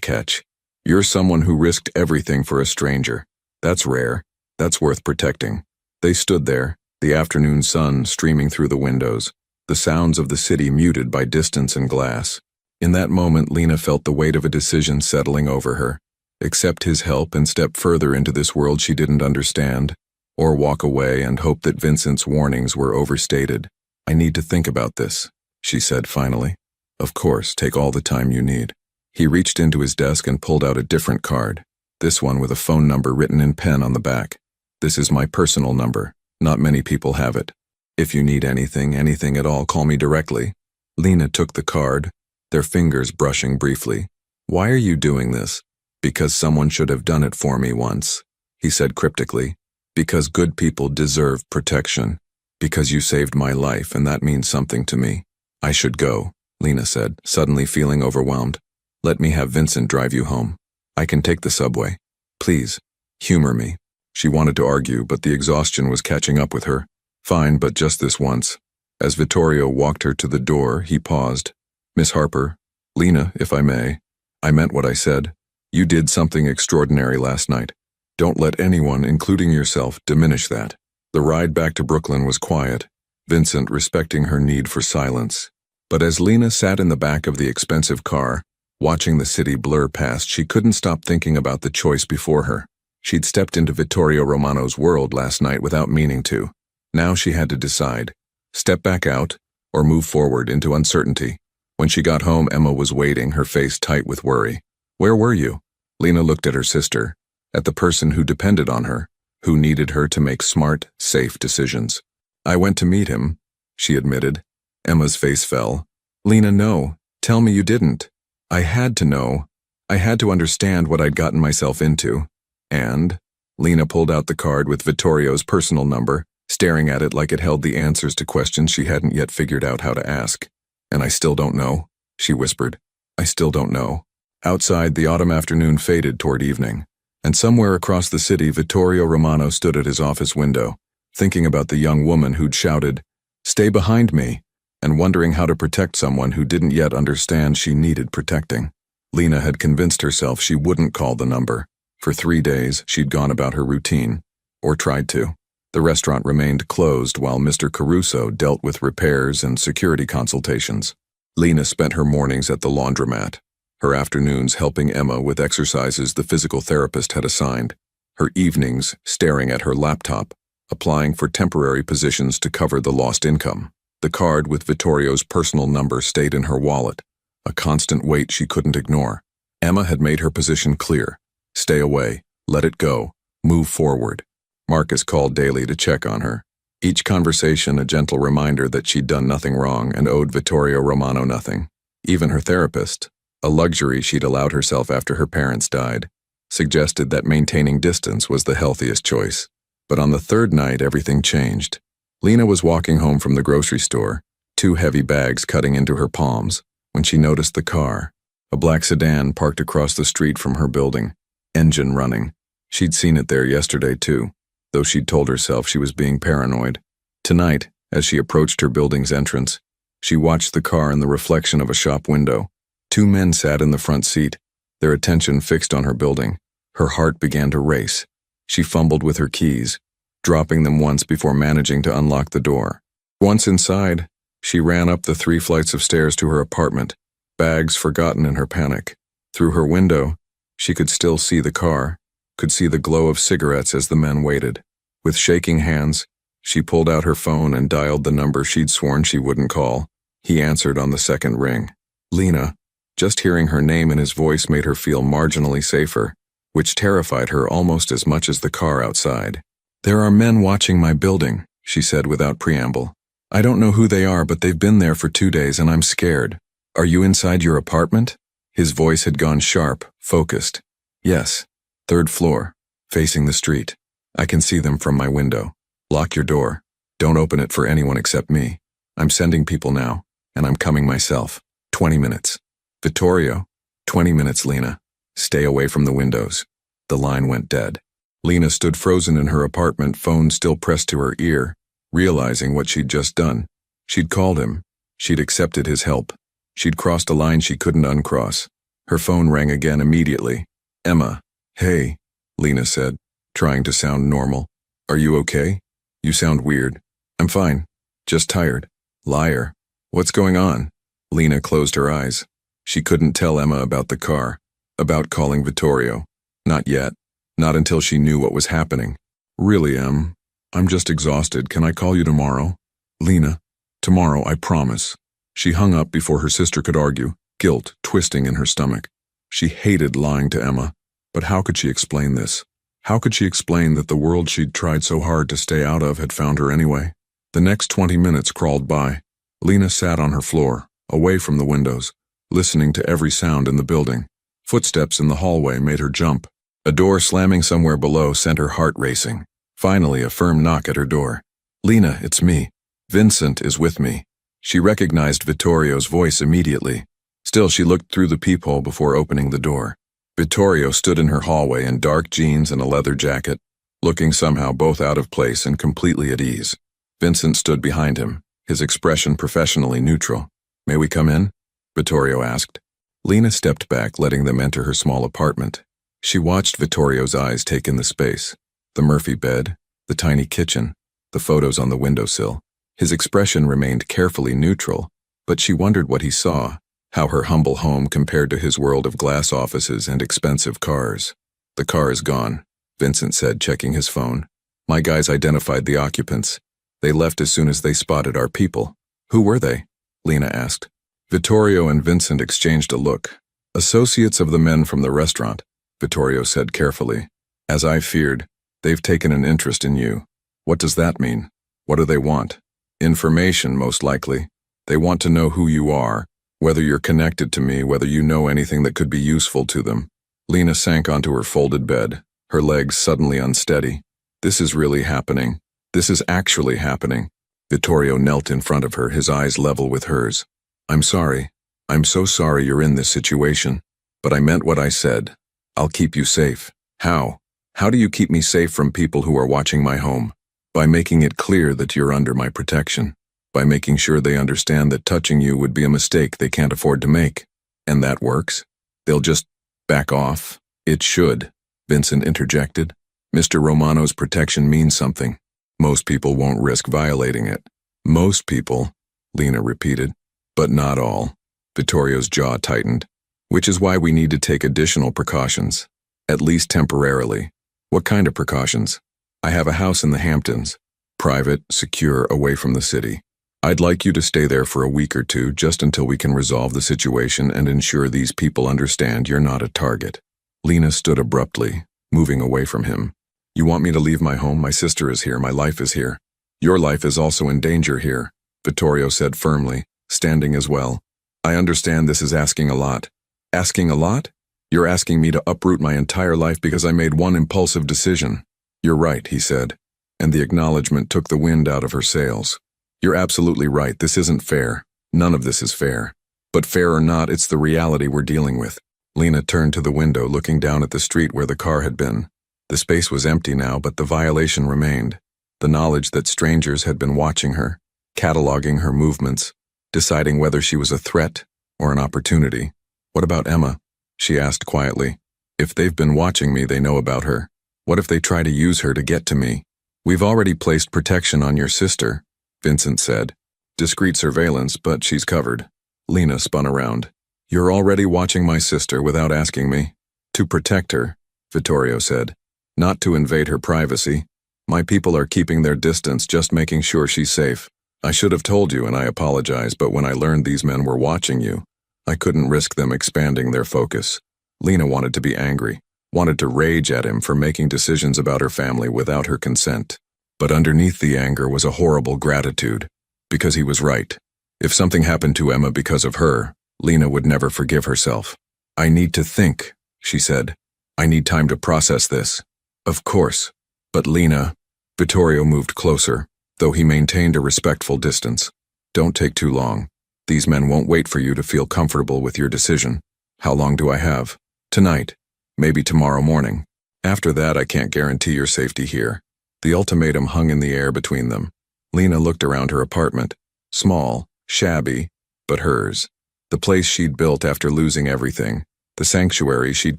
catch. "You're someone who risked everything for a stranger. That's rare. That's worth protecting." They stood there, the afternoon sun streaming through the windows, the sounds of the city muted by distance and glass. In that moment, Lena felt the weight of a decision settling over her. Accept his help and step further into this world she didn't understand, or walk away and hope that Vincent's warnings were overstated. I need to think about this, she said finally. Of course, take all the time you need. He reached into his desk and pulled out a different card, this one with a phone number written in pen on the back. This is my personal number. Not many people have it. If you need anything at all, call me directly. Lena took the card, their fingers brushing briefly. Why are you doing this? Because someone should have done it for me once, he said cryptically. Because good people deserve protection. Because you saved my life and that means something to me. I should go, Lena said, suddenly feeling overwhelmed. Let me have Vincent drive you home. I can take the subway. Please, humor me. She wanted to argue, but the exhaustion was catching up with her. Fine, but just this once. As Vittorio walked her to the door, he paused. Miss Harper, Lena, if I may. I meant what I said. You did something extraordinary last night. Don't let anyone, including yourself, diminish that. The ride back to Brooklyn was quiet, Vincent respecting her need for silence. But as Lena sat in the back of the expensive car, watching the city blur past, she couldn't stop thinking about the choice before her. She'd stepped into Vittorio Romano's world last night without meaning to. Now she had to decide. Step back out, or move forward into uncertainty. When she got home, Emma was waiting, her face tight with worry. Where were you? Lena looked at her sister, at the person who depended on her, who needed her to make smart, safe decisions. I went to meet him, she admitted. Emma's face fell. Lena, no. Tell me you didn't. I had to know. I had to understand what I'd gotten myself into. And? Lena pulled out the card with Vittorio's personal number, staring at it like it held the answers to questions she hadn't yet figured out how to ask. And I still don't know, she whispered. I still don't know. Outside, the autumn afternoon faded toward evening, and somewhere across the city, Vittorio Romano stood at his office window, thinking about the young woman who'd shouted, "Stay behind me," and wondering how to protect someone who didn't yet understand she needed protecting. Lena had convinced herself she wouldn't call the number. For 3 days, she'd gone about her routine, or tried to. The restaurant remained closed while Mr. Caruso dealt with repairs and security consultations. Lena spent her mornings at the laundromat, her afternoons helping Emma with exercises the physical therapist had assigned, her evenings staring at her laptop, applying for temporary positions to cover the lost income. The card with Vittorio's personal number stayed in her wallet, a constant weight she couldn't ignore. Emma had made her position clear. Stay away, let it go, move forward. Marcus called daily to check on her. Each conversation a gentle reminder that she'd done nothing wrong and owed Vittorio Romano nothing. Even her therapist, a luxury she'd allowed herself after her parents died, suggested that maintaining distance was the healthiest choice. But on the third night, everything changed. Lena was walking home from the grocery store, 2 heavy bags cutting into her palms, when she noticed the car, a black sedan parked across the street from her building, engine running. She'd seen it there yesterday too, though she'd told herself she was being paranoid. Tonight, as she approached her building's entrance, she watched the car in the reflection of a shop window. 2 men sat in the front seat, their attention fixed on her building. Her heart began to race. She fumbled with her keys, dropping them once before managing to unlock the door. Once inside, she ran up the 3 flights of stairs to her apartment, bags forgotten in her panic. Through her window, she could still see the car, could see the glow of cigarettes as the men waited. With shaking hands, she pulled out her phone and dialed the number she'd sworn she wouldn't call. He answered on the second ring. Lena. Just hearing her name and his voice made her feel marginally safer, which terrified her almost as much as the car outside. There are men watching my building, she said without preamble. I don't know who they are, but they've been there for 2 days and I'm scared. Are you inside your apartment? His voice had gone sharp, focused. Yes, 3rd floor, facing the street. I can see them from my window. Lock your door. Don't open it for anyone except me. I'm sending people now, and I'm coming myself. 20 minutes. Vittorio. 20 minutes, Lena. Stay away from the windows. The line went dead. Lena stood frozen in her apartment, phone still pressed to her ear, realizing what she'd just done. She'd called him. She'd accepted his help. She'd crossed a line she couldn't uncross. Her phone rang again immediately. Emma. Hey, Lena said, trying to sound normal. Are you okay? You sound weird. I'm fine. Just tired. Liar. What's going on? Lena closed her eyes. She couldn't tell Emma about the car, about calling Vittorio. Not yet. Not until she knew what was happening. Really, Em? I'm just exhausted. Can I call you tomorrow? Lena, tomorrow, I promise. She hung up before her sister could argue, guilt twisting in her stomach. She hated lying to Emma, but how could she explain this? How could she explain that the world she'd tried so hard to stay out of had found her anyway? The next 20 minutes crawled by. Lena sat on her floor, away from the windows, listening to every sound in the building. Footsteps in the hallway made her jump. A door slamming somewhere below sent her heart racing. Finally, a firm knock at her door. Lena, it's me. Vincent is with me. She recognized Vittorio's voice immediately. Still, she looked through the peephole before opening the door. Vittorio stood in her hallway in dark jeans and a leather jacket, looking somehow both out of place and completely at ease. Vincent stood behind him, his expression professionally neutral. May we come in? Vittorio asked. Lena stepped back, letting them enter her small apartment. She watched Vittorio's eyes take in the space. The Murphy bed, the tiny kitchen, the photos on the windowsill. His expression remained carefully neutral, but she wondered what he saw, how her humble home compared to his world of glass offices and expensive cars. The car is gone, Vincent said, checking his phone. My guys identified the occupants. They left as soon as they spotted our people. Who were they? Lena asked. Vittorio and Vincent exchanged a look. Associates of the men from the restaurant, Vittorio said carefully. As I feared, they've taken an interest in you. What does that mean? What do they want? Information, most likely. They want to know who you are, whether you're connected to me, whether you know anything that could be useful to them. Lena sank onto her folded bed, her legs suddenly unsteady. This is really happening. This is actually happening. Vittorio knelt in front of her, his eyes level with hers. I'm sorry. I'm so sorry you're in this situation. But I meant what I said. I'll keep you safe. How? How do you keep me safe from people who are watching my home? By making it clear that you're under my protection. By making sure they understand that touching you would be a mistake they can't afford to make. And that works? They'll just back off? It should, Vincent interjected. Mr. Romano's protection means something. Most people won't risk violating it. Most people, Lena repeated. But not all. Vittorio's jaw tightened. Which is why we need to take additional precautions. At least temporarily. What kind of precautions? I have a house in the Hamptons. Private, secure, away from the city. I'd like you to stay there for a week or two just until we can resolve the situation and ensure these people understand you're not a target. Lena stood abruptly, moving away from him. You want me to leave my home? My sister is here. My life is here. Your life is also in danger here, Vittorio said firmly, standing as well. I understand this is asking a lot. Asking a lot? You're asking me to uproot my entire life because I made one impulsive decision. You're right, he said, and the acknowledgement took the wind out of her sails. You're absolutely right. This isn't fair. None of this is fair. But fair or not, it's the reality we're dealing with. Lena turned to the window, looking down at the street where the car had been. The space was empty now, but the violation remained. The knowledge that strangers had been watching her, cataloging her movements, deciding whether she was a threat or an opportunity. What about Emma? She asked quietly. If they've been watching me, they know about her. What if they try to use her to get to me? We've already placed protection on your sister, Vincent said. Discreet surveillance, but she's covered. Lena spun around. You're already watching my sister without asking me. To protect her, Vittorio said. Not to invade her privacy. My people are keeping their distance, just making sure she's safe. I should have told you, and I apologize, but when I learned these men were watching you, I couldn't risk them expanding their focus. Lena wanted to be angry, wanted to rage at him for making decisions about her family without her consent. But underneath the anger was a horrible gratitude, because he was right. If something happened to Emma because of her, Lena would never forgive herself. I need to think, she said. I need time to process this. Of course. But Lena, Vittorio moved closer, though he maintained a respectful distance. Don't take too long. These men won't wait for you to feel comfortable with your decision. How long do I have? Tonight. Maybe tomorrow morning. After that, I can't guarantee your safety here. The ultimatum hung in the air between them. Lena looked around her apartment. Small, shabby, but hers. The place she'd built after losing everything. The sanctuary she'd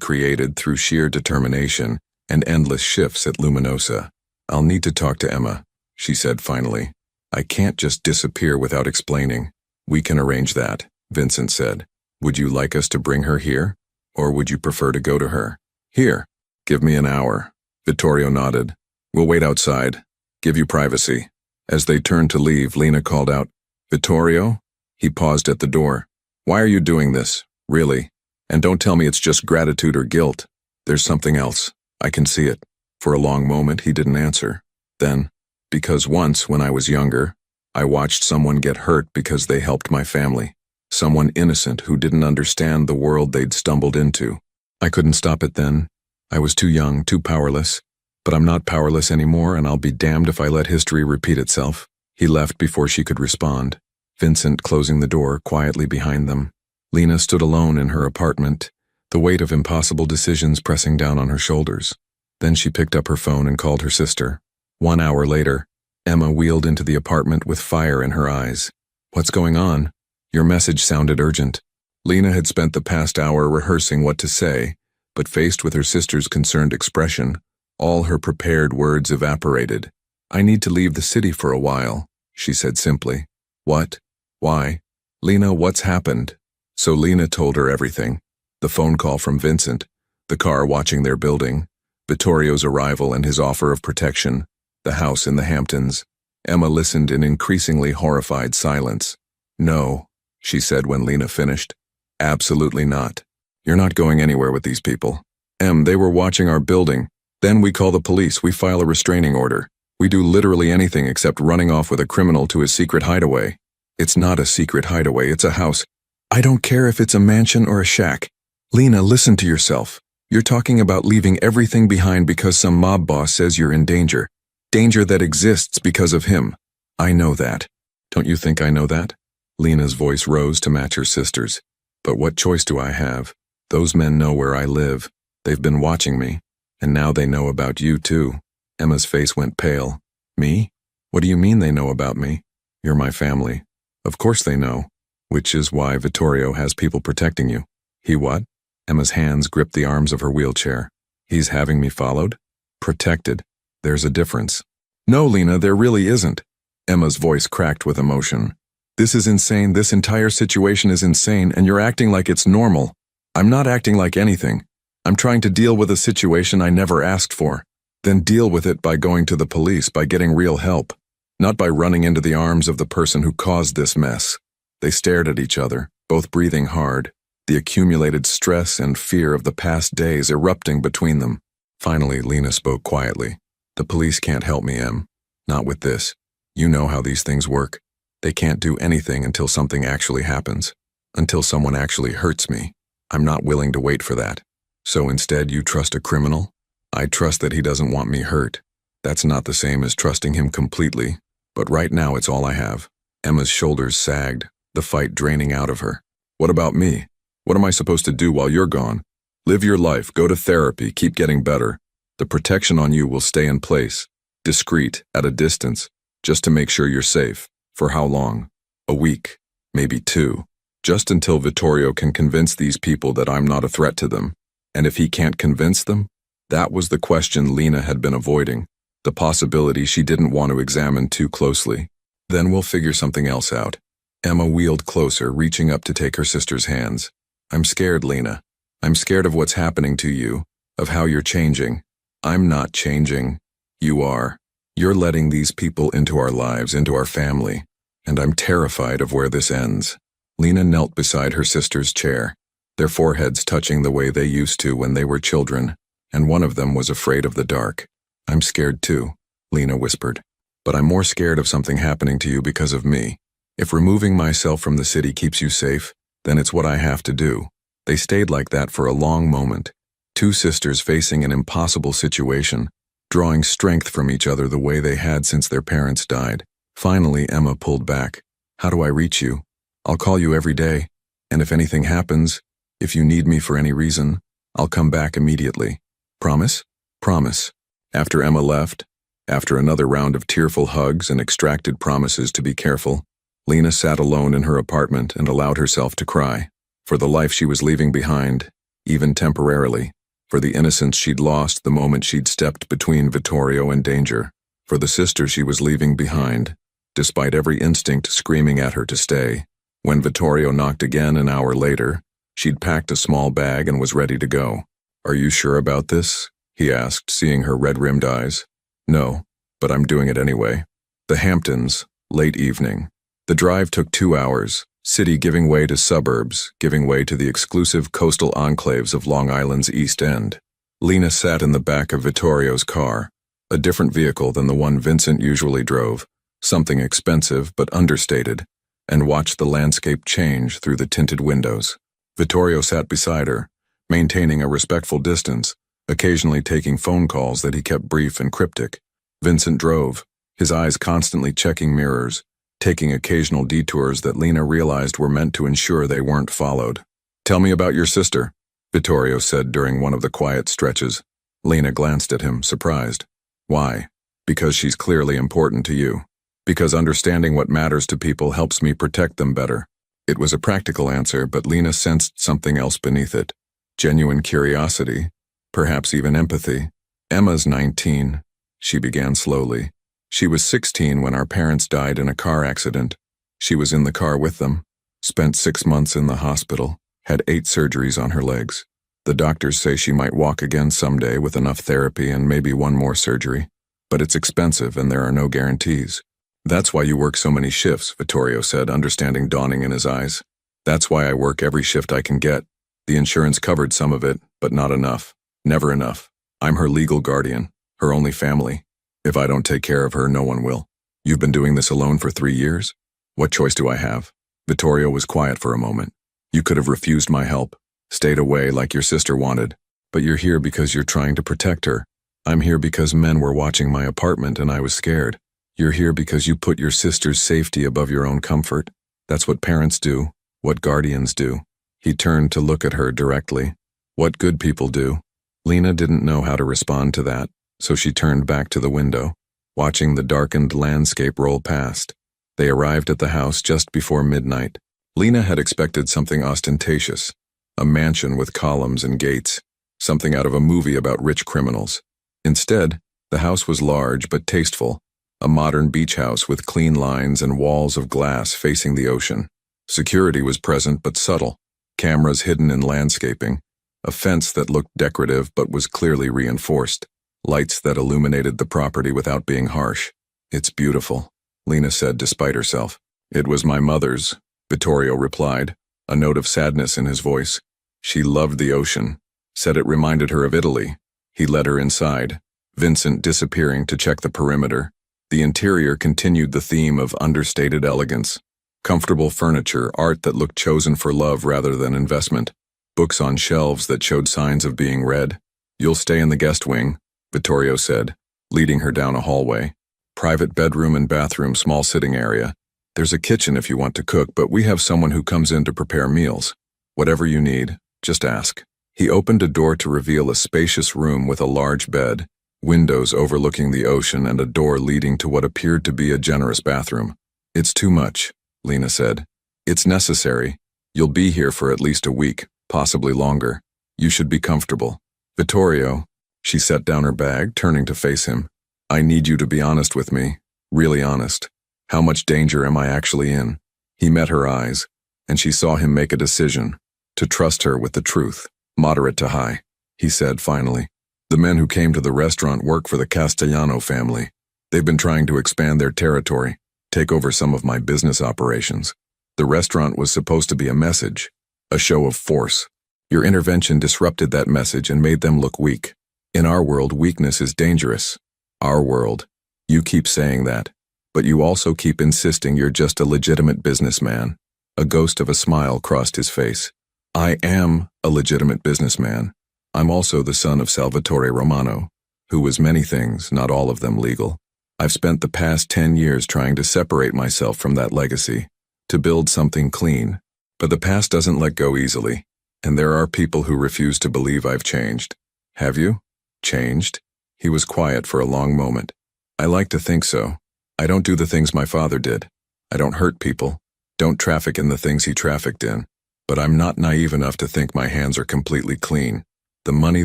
created through sheer determination and endless shifts at Luminosa. I'll need to talk to Emma, she said finally. I can't just disappear without explaining. We can arrange that, Vincent said. Would you like us to bring her here? Or would you prefer to go to her? Here. Give me an hour. Vittorio nodded. We'll wait outside. Give you privacy. As they turned to leave, Lena called out, Vittorio? He paused at the door. Why are you doing this? Really? And don't tell me it's just gratitude or guilt. There's something else. I can see it. For a long moment, he didn't answer. Then, because once, when I was younger, I watched someone get hurt because they helped my family. Someone innocent who didn't understand the world they'd stumbled into. I couldn't stop it then. I was too young, too powerless. But I'm not powerless anymore, and I'll be damned if I let history repeat itself. He left before she could respond, Vincent closing the door quietly behind them. Lena stood alone in her apartment, the weight of impossible decisions pressing down on her shoulders. Then she picked up her phone and called her sister. 1 hour later, Emma wheeled into the apartment with fire in her eyes. What's going on? Your message sounded urgent. Lena had spent the past hour rehearsing what to say, but faced with her sister's concerned expression, all her prepared words evaporated. I need to leave the city for a while, she said simply. What? Why? Lena, what's happened? So Lena told her everything. The phone call from Vincent, the car watching their building, Vittorio's arrival and his offer of protection, the house in the Hamptons. Emma listened in increasingly horrified silence. No, she said when Lena finished. Absolutely not. You're not going anywhere with these people. They were watching our building. Then we call the police, we file a restraining order. We do literally anything except running off with a criminal to his secret hideaway. It's not a secret hideaway, it's a house. I don't care if it's a mansion or a shack. Lena, listen to yourself. You're talking about leaving everything behind because some mob boss says you're in danger. Danger that exists because of him. I know that. Don't you think I know that? Lena's voice rose to match her sister's. But what choice do I have? Those men know where I live. They've been watching me. And now they know about you too. Emma's face went pale. Me? What do you mean they know about me? You're my family. Of course they know. Which is why Vittorio has people protecting you. He what? Emma's hands gripped the arms of her wheelchair. He's having me followed? Protected. There's a difference. No, Lena, there really isn't. Emma's voice cracked with emotion. This is insane. This entire situation is insane, and you're acting like it's normal. I'm not acting like anything. I'm trying to deal with a situation I never asked for. Then deal with it by going to the police, by getting real help. Not by running into the arms of the person who caused this mess. They stared at each other, both breathing hard, the accumulated stress and fear of the past days erupting between them. Finally, Lena spoke quietly. The police can't help me, Em. Not with this. You know how these things work. They can't do anything until something actually happens. Until someone actually hurts me. I'm not willing to wait for that. So instead you trust a criminal? I trust that he doesn't want me hurt. That's not the same as trusting him completely. But right now it's all I have. Emma's shoulders sagged, the fight draining out of her. What about me? What am I supposed to do while you're gone? Live your life, go to therapy, keep getting better. The protection on you will stay in place, discreet, at a distance, just to make sure you're safe. For how long? A week, maybe 2. Just until Vittorio can convince these people that I'm not a threat to them. And if he can't convince them? That was the question Lena had been avoiding, the possibility she didn't want to examine too closely. Then we'll figure something else out. Emma wheeled closer, reaching up to take her sister's hands. I'm scared, Lena. I'm scared of what's happening to you, of how you're changing. I'm not changing. You are. You're letting these people into our lives, into our family. And I'm terrified of where this ends. Lena knelt beside her sister's chair, their foreheads touching the way they used to when they were children, and one of them was afraid of the dark. I'm scared too, Lena whispered. But I'm more scared of something happening to you because of me. If removing myself from the city keeps you safe, then it's what I have to do. They stayed like that for a long moment, 2 sisters facing an impossible situation, drawing strength from each other the way they had since their parents died. Finally, Emma pulled back. How do I reach you? I'll call you every day, and if anything happens, if you need me for any reason, I'll come back immediately. Promise? Promise. After Emma left, after another round of tearful hugs and extracted promises to be careful, Lena sat alone in her apartment and allowed herself to cry. For the life she was leaving behind, even temporarily. For the innocence she'd lost the moment she'd stepped between Vittorio and danger. For the sister she was leaving behind, despite every instinct screaming at her to stay. When Vittorio knocked again an hour later, she'd packed a small bag and was ready to go. Are you sure about this? he asked, seeing her red-rimmed eyes. No, but I'm doing it anyway. The Hamptons, late evening. The drive took 2 hours, city giving way to suburbs, giving way to the exclusive coastal enclaves of Long Island's East End. Lena sat in the back of Vittorio's car, a different vehicle than the one Vincent usually drove, something expensive but understated, and watched the landscape change through the tinted windows. Vittorio sat beside her, maintaining a respectful distance, occasionally taking phone calls that he kept brief and cryptic. Vincent drove, his eyes constantly checking mirrors, taking occasional detours that Lena realized were meant to ensure they weren't followed. "Tell me about your sister," Vittorio said during one of the quiet stretches. Lena glanced at him, surprised. "Why?" "Because she's clearly important to you. Because understanding what matters to people helps me protect them better." It was a practical answer, but Lena sensed something else beneath it. Genuine curiosity, perhaps even empathy. "Emma's 19, she began slowly. "She was 16 when our parents died in a car accident. She was in the car with them, spent 6 months in the hospital, had 8 surgeries on her legs. The doctors say she might walk again someday with enough therapy and maybe one more surgery. But it's expensive and there are no guarantees." "That's why you work so many shifts," Vittorio said, understanding dawning in his eyes. "That's why I work every shift I can get. The insurance covered some of it, but not enough. Never enough. I'm her legal guardian, her only family. If I don't take care of her, no one will." "You've been doing this alone for 3 years? What choice do I have?" Vittorio was quiet for a moment. "You could have refused my help, stayed away like your sister wanted. But you're here because you're trying to protect her. I'm here because men were watching my apartment and I was scared. You're here because you put your sister's safety above your own comfort. That's what parents do, what guardians do." He turned to look at her directly. "What good people do." Lena didn't know how to respond to that, so she turned back to the window, watching the darkened landscape roll past. They arrived at the house just before midnight. Lena had expected something ostentatious, a mansion with columns and gates, something out of a movie about rich criminals. Instead, the house was large but tasteful, a modern beach house with clean lines and walls of glass facing the ocean. Security was present but subtle, cameras hidden in landscaping, a fence that looked decorative but was clearly reinforced, lights that illuminated the property without being harsh. "It's beautiful," Lena said despite herself. "It was my mother's," Vittorio replied, a note of sadness in his voice. "She loved the ocean, said it reminded her of Italy." He led her inside, Vincent disappearing to check the perimeter. The interior continued the theme of understated elegance. Comfortable furniture, art that looked chosen for love rather than investment, books on shelves that showed signs of being read. "You'll stay in the guest wing," Vittorio said, leading her down a hallway. "Private bedroom and bathroom, small sitting area. There's a kitchen if you want to cook, but we have someone who comes in to prepare meals. Whatever you need, just ask." He opened a door to reveal a spacious room with a large bed, windows overlooking the ocean and a door leading to what appeared to be a generous bathroom. "It's too much," Lena said. "It's necessary. You'll be here for at least a week, possibly longer. You should be comfortable." "Vittorio," she set down her bag, turning to face him. "I need you to be honest with me, really honest. How much danger am I actually in?" He met her eyes, and she saw him make a decision, to trust her with the truth. "Moderate to high," he said finally. "The men who came to the restaurant work for the Castellano family. They've been trying to expand their territory, take over some of my business operations. The restaurant was supposed to be a message, a show of force. Your intervention disrupted that message and made them look weak. In our world, weakness is dangerous. Our world. You keep saying that, but you also keep insisting you're just a legitimate businessman." A ghost of a smile crossed his face. "I am a legitimate businessman. I'm also the son of Salvatore Romano, who was many things, not all of them legal. I've spent the past 10 years trying to separate myself from that legacy, to build something clean. But the past doesn't let go easily, and there are people who refuse to believe I've changed." "Have you? Changed?" He was quiet for a long moment. "I like to think so. I don't do the things my father did. I don't hurt people, don't traffic in the things he trafficked in. But I'm not naive enough to think my hands are completely clean. The money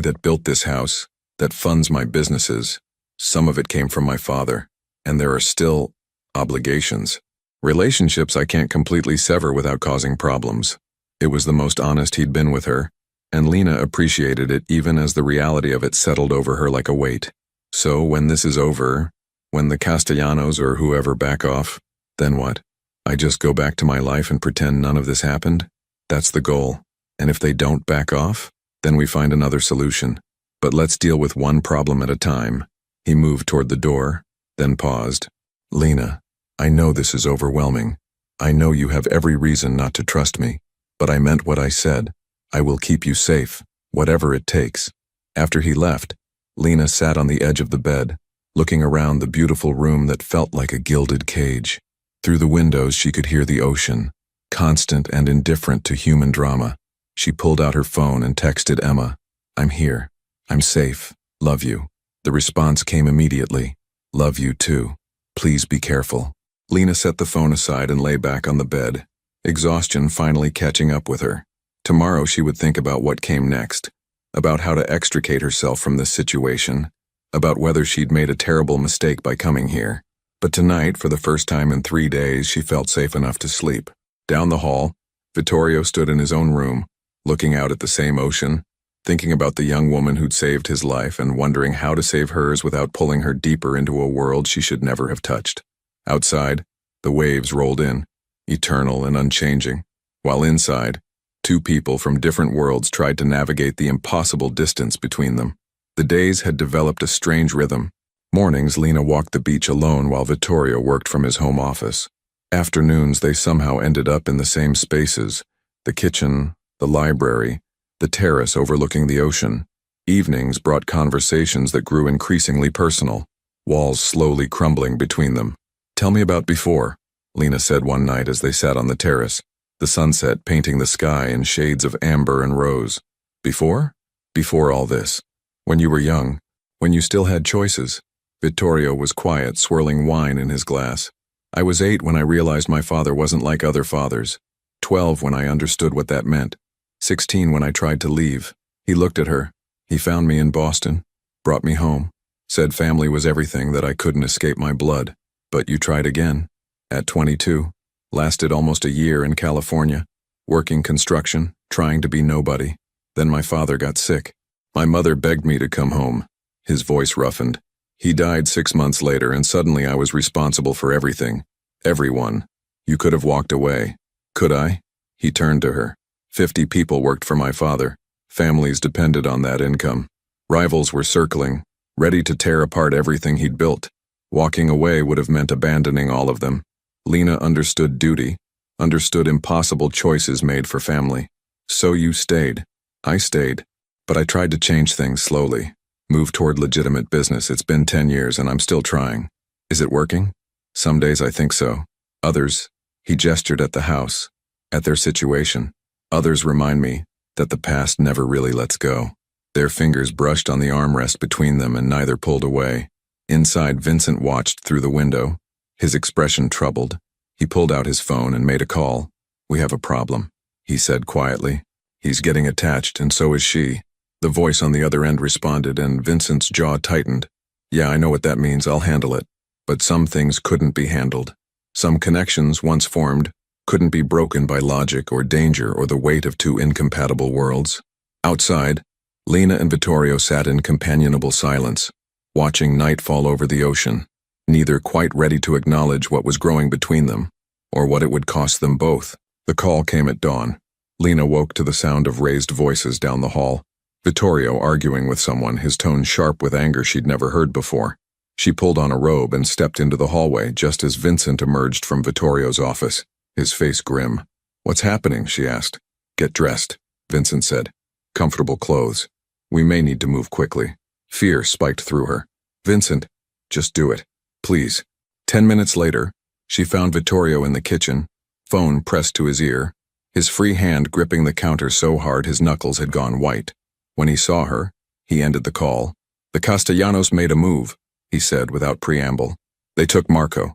that built this house, that funds my businesses, some of it came from my father, and there are still obligations. Relationships I can't completely sever without causing problems." It was the most honest he'd been with her, and Lena appreciated it even as the reality of it settled over her like a weight. So when this is over, when the Castellanos or whoever back off, then what? I just go back to my life and pretend none of this happened? That's the goal. And if they don't back off, then we find another solution. But let's deal with one problem at a time. He moved toward the door, then paused. Lena, I know this is overwhelming. I know you have every reason not to trust me, but I meant what I said. I will keep you safe, whatever it takes. After he left, Lena sat on the edge of the bed, looking around the beautiful room that felt like a gilded cage. Through the windows she could hear the ocean, constant and indifferent to human drama. She pulled out her phone and texted Emma, I'm here. I'm safe. Love you. The response came immediately. Love you too. Please be careful. Lena set the phone aside and lay back on the bed, exhaustion finally catching up with her. Tomorrow she would think about what came next, about how to extricate herself from this situation, about whether she'd made a terrible mistake by coming here. But tonight, for the first time in 3 days, she felt safe enough to sleep. Down the hall, Vittorio stood in his own room, looking out at the same ocean, thinking about the young woman who'd saved his life and wondering how to save hers without pulling her deeper into a world she should never have touched. Outside, the waves rolled in, eternal and unchanging, while inside, two people from different worlds tried to navigate the impossible distance between them. The days had developed a strange rhythm. Mornings, Lena walked the beach alone while Vittorio worked from his home office. Afternoons, they somehow ended up in the same spaces, the kitchen, the library, the terrace overlooking the ocean. Evenings brought conversations that grew increasingly personal, walls slowly crumbling between them. Tell me about before, Lena said one night as they sat on the terrace, the sunset painting the sky in shades of amber and rose. Before? Before all this. When you were young, when you still had choices. Vittorio was quiet, swirling wine in his glass. I was 8 when I realized my father wasn't like other fathers. 12 when I understood what that meant. 16 when I tried to leave. He looked at her. He found me in Boston, brought me home, said family was everything, that I couldn't escape my blood. But you tried again. At 22, lasted almost a year in California, working construction, trying to be nobody. Then my father got sick. My mother begged me to come home. His voice roughened. He died 6 months later, and suddenly I was responsible for everything. Everyone. You could have walked away. Could I? He turned to her. 50 people worked for my father. Families depended on that income. Rivals were circling, ready to tear apart everything he'd built. Walking away would have meant abandoning all of them. Lena understood duty, understood impossible choices made for family. So you stayed. I stayed. But I tried to change things slowly. Move toward legitimate business. It's been 10 years and I'm still trying. Is it working? Some days I think so. Others, he gestured at the house, at their situation. Others remind me that the past never really lets go. Their fingers brushed on the armrest between them and neither pulled away. Inside, Vincent watched through the window, his expression troubled. He pulled out his phone and made a call. We have a problem, he said quietly. He's getting attached, and so is she. The voice on the other end responded, and Vincent's jaw tightened. Yeah, I know what that means. I'll handle it. But some things couldn't be handled. Some connections, once formed, couldn't be broken by logic or danger or the weight of 2 incompatible worlds. Outside, Lena and Vittorio sat in companionable silence, watching night fall over the ocean, neither quite ready to acknowledge what was growing between them, or what it would cost them both. The call came at dawn. Lena woke to the sound of raised voices down the hall. Vittorio arguing with someone, his tone sharp with anger she'd never heard before. She pulled on a robe and stepped into the hallway just as Vincent emerged from Vittorio's office, his face grim. What's happening? She asked. Get dressed, Vincent said. Comfortable clothes. We may need to move quickly. Fear spiked through her. Vincent, just do it, please. 10 minutes later, she found Vittorio in the kitchen, phone pressed to his ear, his free hand gripping the counter so hard his knuckles had gone white. When he saw her, he ended the call. The Castellanos made a move, he said without preamble. They took Marco,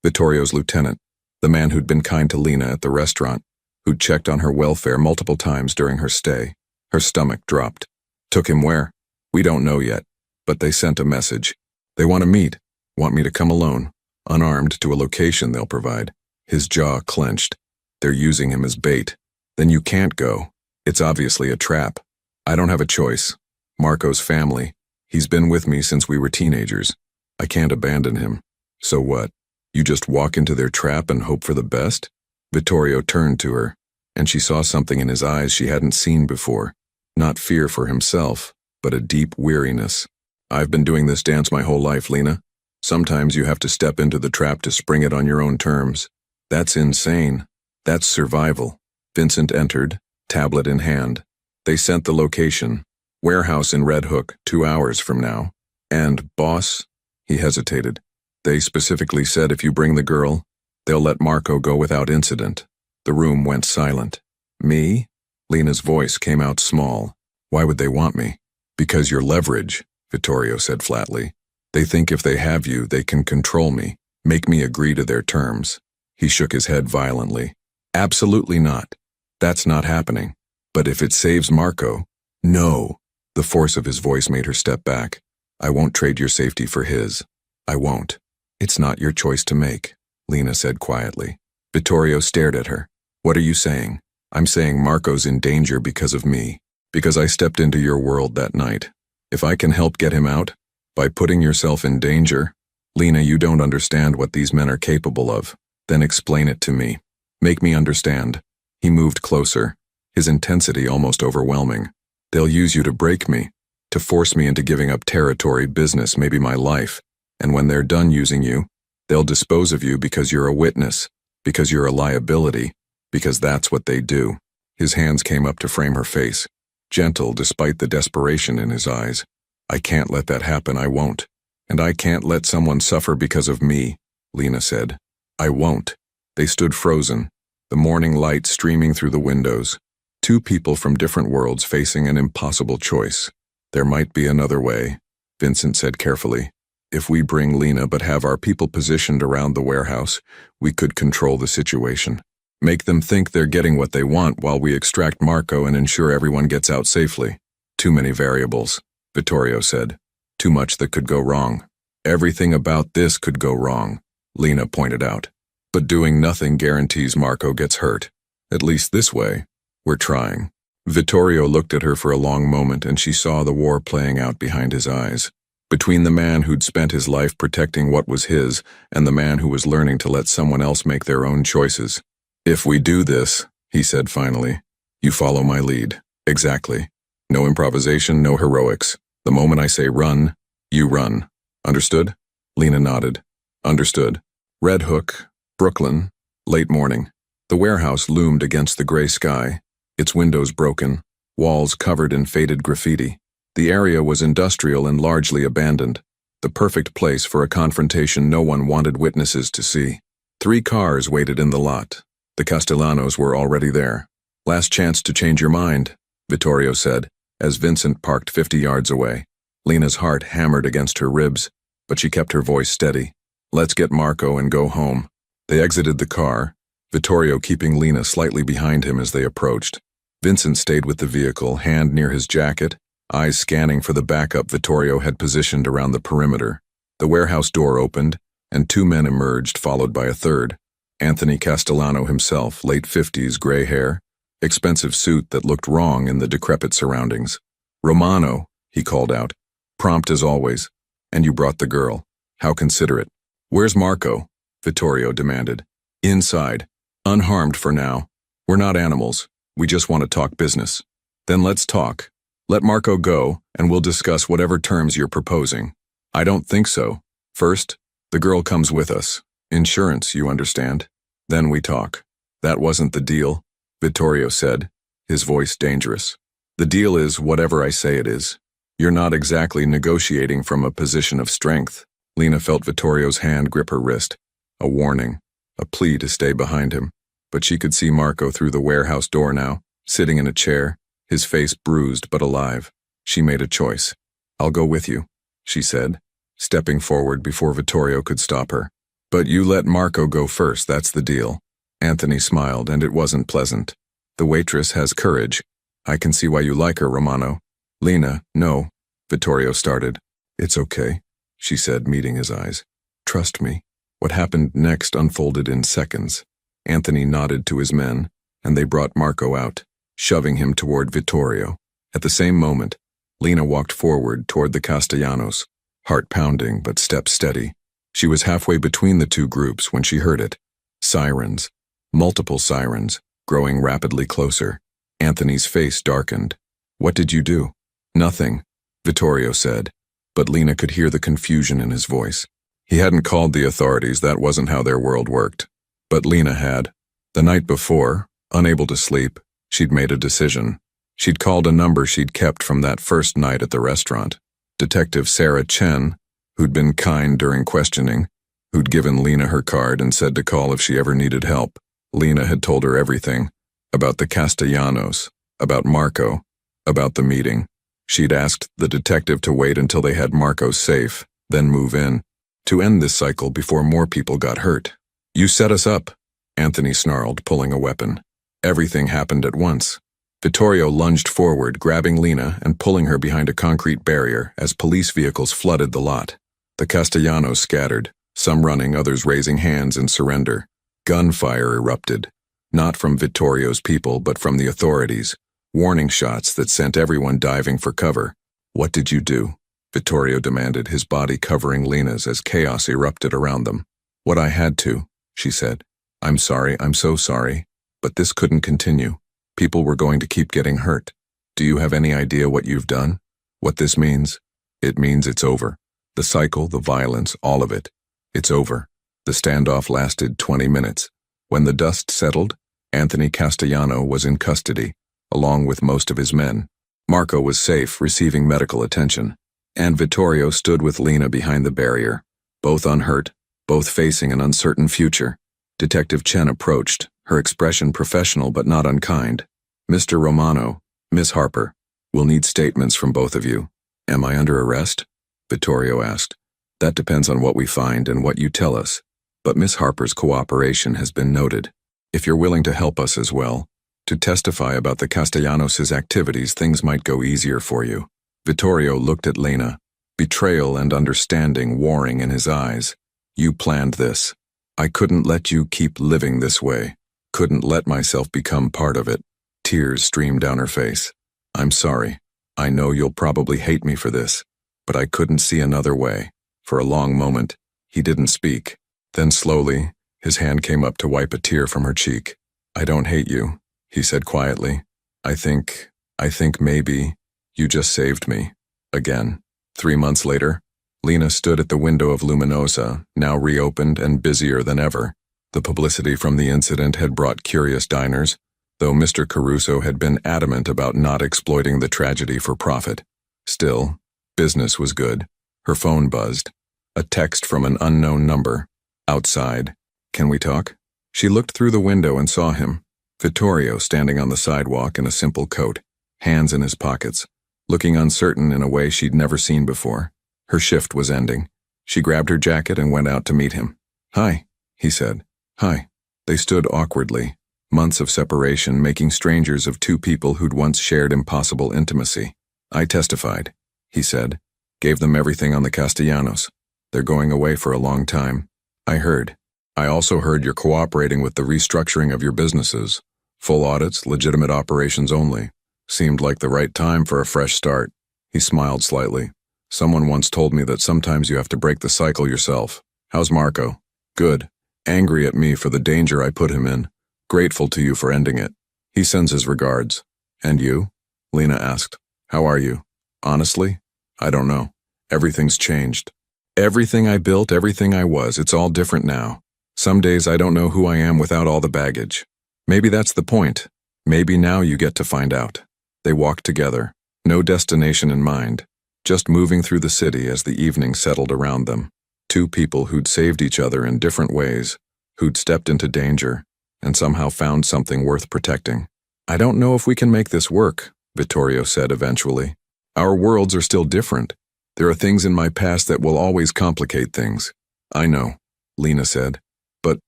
Vittorio's lieutenant, the man who'd been kind to Lena at the restaurant, who'd checked on her welfare multiple times during her stay. Her stomach dropped. Took him where? We don't know yet, but they sent a message. They want to meet, want me to come alone, unarmed, to a location they'll provide. His jaw clenched. They're using him as bait. Then you can't go. It's obviously a trap. I don't have a choice. Marco's family. He's been with me since we were teenagers. I can't abandon him. So what? You just walk into their trap and hope for the best? Vittorio turned to her, and she saw something in his eyes she hadn't seen before. Not fear for himself, but a deep weariness. I've been doing this dance my whole life, Lena. Sometimes you have to step into the trap to spring it on your own terms. That's insane. That's survival. Vincent entered, tablet in hand. They sent the location. Warehouse in Red Hook, 2 hours from now. And, boss? He hesitated. They specifically said if you bring the girl, they'll let Marco go without incident. The room went silent. Me? Lena's voice came out small. Why would they want me? Because you're leverage, Vittorio said flatly. They think if they have you, they can control me, make me agree to their terms. He shook his head violently. Absolutely not. That's not happening. But if it saves Marco, no. The force of his voice made her step back. I won't trade your safety for his. I won't. It's not your choice to make, Lena said quietly. Vittorio stared at her. What are you saying? I'm saying Marco's in danger because of me. Because I stepped into your world that night. If I can help get him out, by putting yourself in danger, Lena, you don't understand what these men are capable of. Then explain it to me. Make me understand. He moved closer, his intensity almost overwhelming. They'll use you to break me, to force me into giving up territory, business, maybe my life. And when they're done using you, they'll dispose of you because you're a witness, because you're a liability, because that's what they do. His hands came up to frame her face, gentle despite the desperation in his eyes. I can't let that happen, I won't. And I can't let someone suffer because of me, Lena said. I won't. They stood frozen, the morning light streaming through the windows. Two people from different worlds facing an impossible choice. There might be another way, Vincent said carefully. If we bring Lena but have our people positioned around the warehouse, we could control the situation. Make them think they're getting what they want while we extract Marco and ensure everyone gets out safely. Too many variables, Vittorio said. Too much that could go wrong. Everything about this could go wrong, Lena pointed out. But doing nothing guarantees Marco gets hurt. At least this way. We're trying. Vittorio looked at her for a long moment and she saw the war playing out behind his eyes. Between the man who'd spent his life protecting what was his and the man who was learning to let someone else make their own choices. If we do this, he said finally, you follow my lead. Exactly. No improvisation, no heroics. The moment I say run, you run. Understood? Lena nodded. Understood. Red Hook, Brooklyn, late morning. The warehouse loomed against the gray sky, its windows broken, walls covered in faded graffiti. The area was industrial and largely abandoned, the perfect place for a confrontation no one wanted witnesses to see. 3 cars waited in the lot. The Castellanos were already there. Last chance to change your mind, Vittorio said, as Vincent parked 50 yards away. Lena's heart hammered against her ribs, but she kept her voice steady. Let's get Marco and go home. They exited the car, Vittorio keeping Lena slightly behind him as they approached. Vincent stayed with the vehicle, hand near his jacket, eyes scanning for the backup Vittorio had positioned around the perimeter. The warehouse door opened, and 2 men emerged, followed by a third. Anthony Castellano himself, late 50s, gray hair, expensive suit that looked wrong in the decrepit surroundings. Romano, he called out, prompt as always. And you brought the girl. How considerate. Where's Marco? Vittorio demanded. Inside. Unharmed for now. We're not animals. We just want to talk business. Then let's talk. Let Marco go, and we'll discuss whatever terms you're proposing. I don't think so. First, the girl comes with us. Insurance, you understand. Then we talk. That wasn't the deal, Vittorio said, his voice dangerous. The deal is whatever I say it is. You're not exactly negotiating from a position of strength. Lena felt Vittorio's hand grip her wrist. A warning, a plea to stay behind him. But she could see Marco through the warehouse door now, sitting in a chair, his face bruised but alive. She made a choice. I'll go with you, she said, stepping forward before Vittorio could stop her. But you let Marco go first, that's the deal. Anthony smiled, and it wasn't pleasant. The waitress has courage. I can see why you like her, Romano. Lena, no, Vittorio started. It's okay, she said, meeting his eyes. Trust me. What happened next unfolded in seconds. Anthony nodded to his men, and they brought Marco out. shoving him toward Vittorio. At the same moment, Lena walked forward toward the Castellanos, heart pounding but step steady. She was halfway between the two groups when she heard it. Sirens. Multiple sirens, growing rapidly closer. Anthony's face darkened. "What did you do?" "Nothing," Vittorio said, but Lena could hear the confusion in his voice. He hadn't called the authorities, that wasn't how their world worked. But Lena had. The night before, unable to sleep, she'd made a decision. She'd called a number she'd kept from that first night at the restaurant. Detective Sarah Chen, who'd been kind during questioning, who'd given Lena her card and said to call if she ever needed help. Lena had told her everything. About the Castellanos, about Marco, about the meeting. She'd asked the detective to wait until they had Marco safe, then move in, to end this cycle before more people got hurt. "You set us up," Anthony snarled, pulling a weapon. Everything happened at once. Vittorio lunged forward, grabbing Lena and pulling her behind a concrete barrier as police vehicles flooded the lot. The Castellanos scattered, some running, others raising hands in surrender. Gunfire erupted, not from Vittorio's people but from the authorities, warning shots that sent everyone diving for cover. "What did you do?" Vittorio demanded, his body covering Lena's as chaos erupted around them. "What I had to," she said. "I'm sorry, I'm so sorry, but this couldn't continue. People were going to keep getting hurt. Do you have any idea what you've done? What this means? It means it's over. The cycle, the violence, all of it. It's over." The standoff lasted 20 minutes. When the dust settled, Anthony Castellano was in custody, along with most of his men. Marco was safe, receiving medical attention, and Vittorio stood with Lena behind the barrier, both unhurt, both facing an uncertain future. Detective Chen approached, her expression professional but not unkind. "Mr. Romano, Miss Harper, we'll need statements from both of you." "Am I under arrest?" Vittorio asked. "That depends on what we find and what you tell us. But Miss Harper's cooperation has been noted. If you're willing to help us as well, to testify about the Castellanos' activities, things might go easier for you." Vittorio looked at Lena, betrayal and understanding warring in his eyes. "You planned this. I couldn't let you keep living this way. Couldn't let myself become part of it." Tears streamed down her face. "I'm sorry. I know you'll probably hate me for this, but I couldn't see another way." For a long moment, he didn't speak. Then slowly, his hand came up to wipe a tear from her cheek. "I don't hate you," he said quietly. I think maybe you just saved me." Again. 3 months later, Lena stood at the window of Luminosa, now reopened and busier than ever. The publicity from the incident had brought curious diners, though Mr. Caruso had been adamant about not exploiting the tragedy for profit. Still, business was good. Her phone buzzed. A text from an unknown number. Outside. "Can we talk?" She looked through the window and saw him, Vittorio, standing on the sidewalk in a simple coat, hands in his pockets, looking uncertain in a way she'd never seen before. Her shift was ending. She grabbed her jacket and went out to meet him. "Hi," he said. "Hi." They stood awkwardly, months of separation making strangers of two people who'd once shared impossible intimacy. "I testified," he said. "Gave them everything on the Castellanos. They're going away for a long time. I heard. I also heard you're cooperating with the restructuring of your businesses. Full audits, legitimate operations only. Seemed like the right time for a fresh start." He smiled slightly. "Someone once told me that sometimes you have to break the cycle yourself. How's Marco?" "Good. Angry at me for the danger I put him in. Grateful to you for ending it. He sends his regards." "And you?" Lena asked. "How are you?" "Honestly, I don't know. Everything's changed. Everything I built, everything I was, it's all different now. Some days I don't know who I am without all the baggage. Maybe that's the point. Maybe now you get to find out." They walked together, no destination in mind, just moving through the city as the evening settled around them. Two people who'd saved each other in different ways, who'd stepped into danger, and somehow found something worth protecting. "I don't know if we can make this work," Vittorio said eventually. "Our worlds are still different. There are things in my past that will always complicate things." "I know," Lena said. "But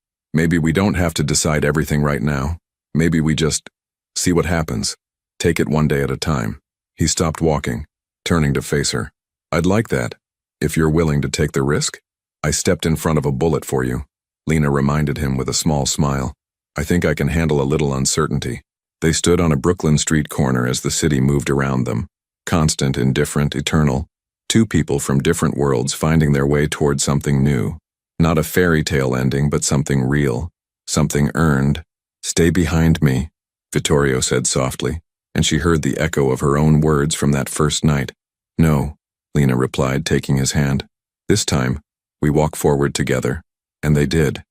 maybe we don't have to decide everything right now. Maybe we just see what happens. Take it one day at a time." He stopped walking, turning to face her. "I'd like that, if you're willing to take the risk. I stepped in front of a bullet for you," Lena reminded him with a small smile. "I think I can handle a little uncertainty." They stood on a Brooklyn street corner as the city moved around them. Constant, indifferent, eternal. Two people from different worlds finding their way toward something new. Not a fairy tale ending, but something real. Something earned. "Stay behind me," Vittorio said softly, and she heard the echo of her own words from that first night. "No," Lena replied, taking his hand. "This time, we walk forward together." And they did.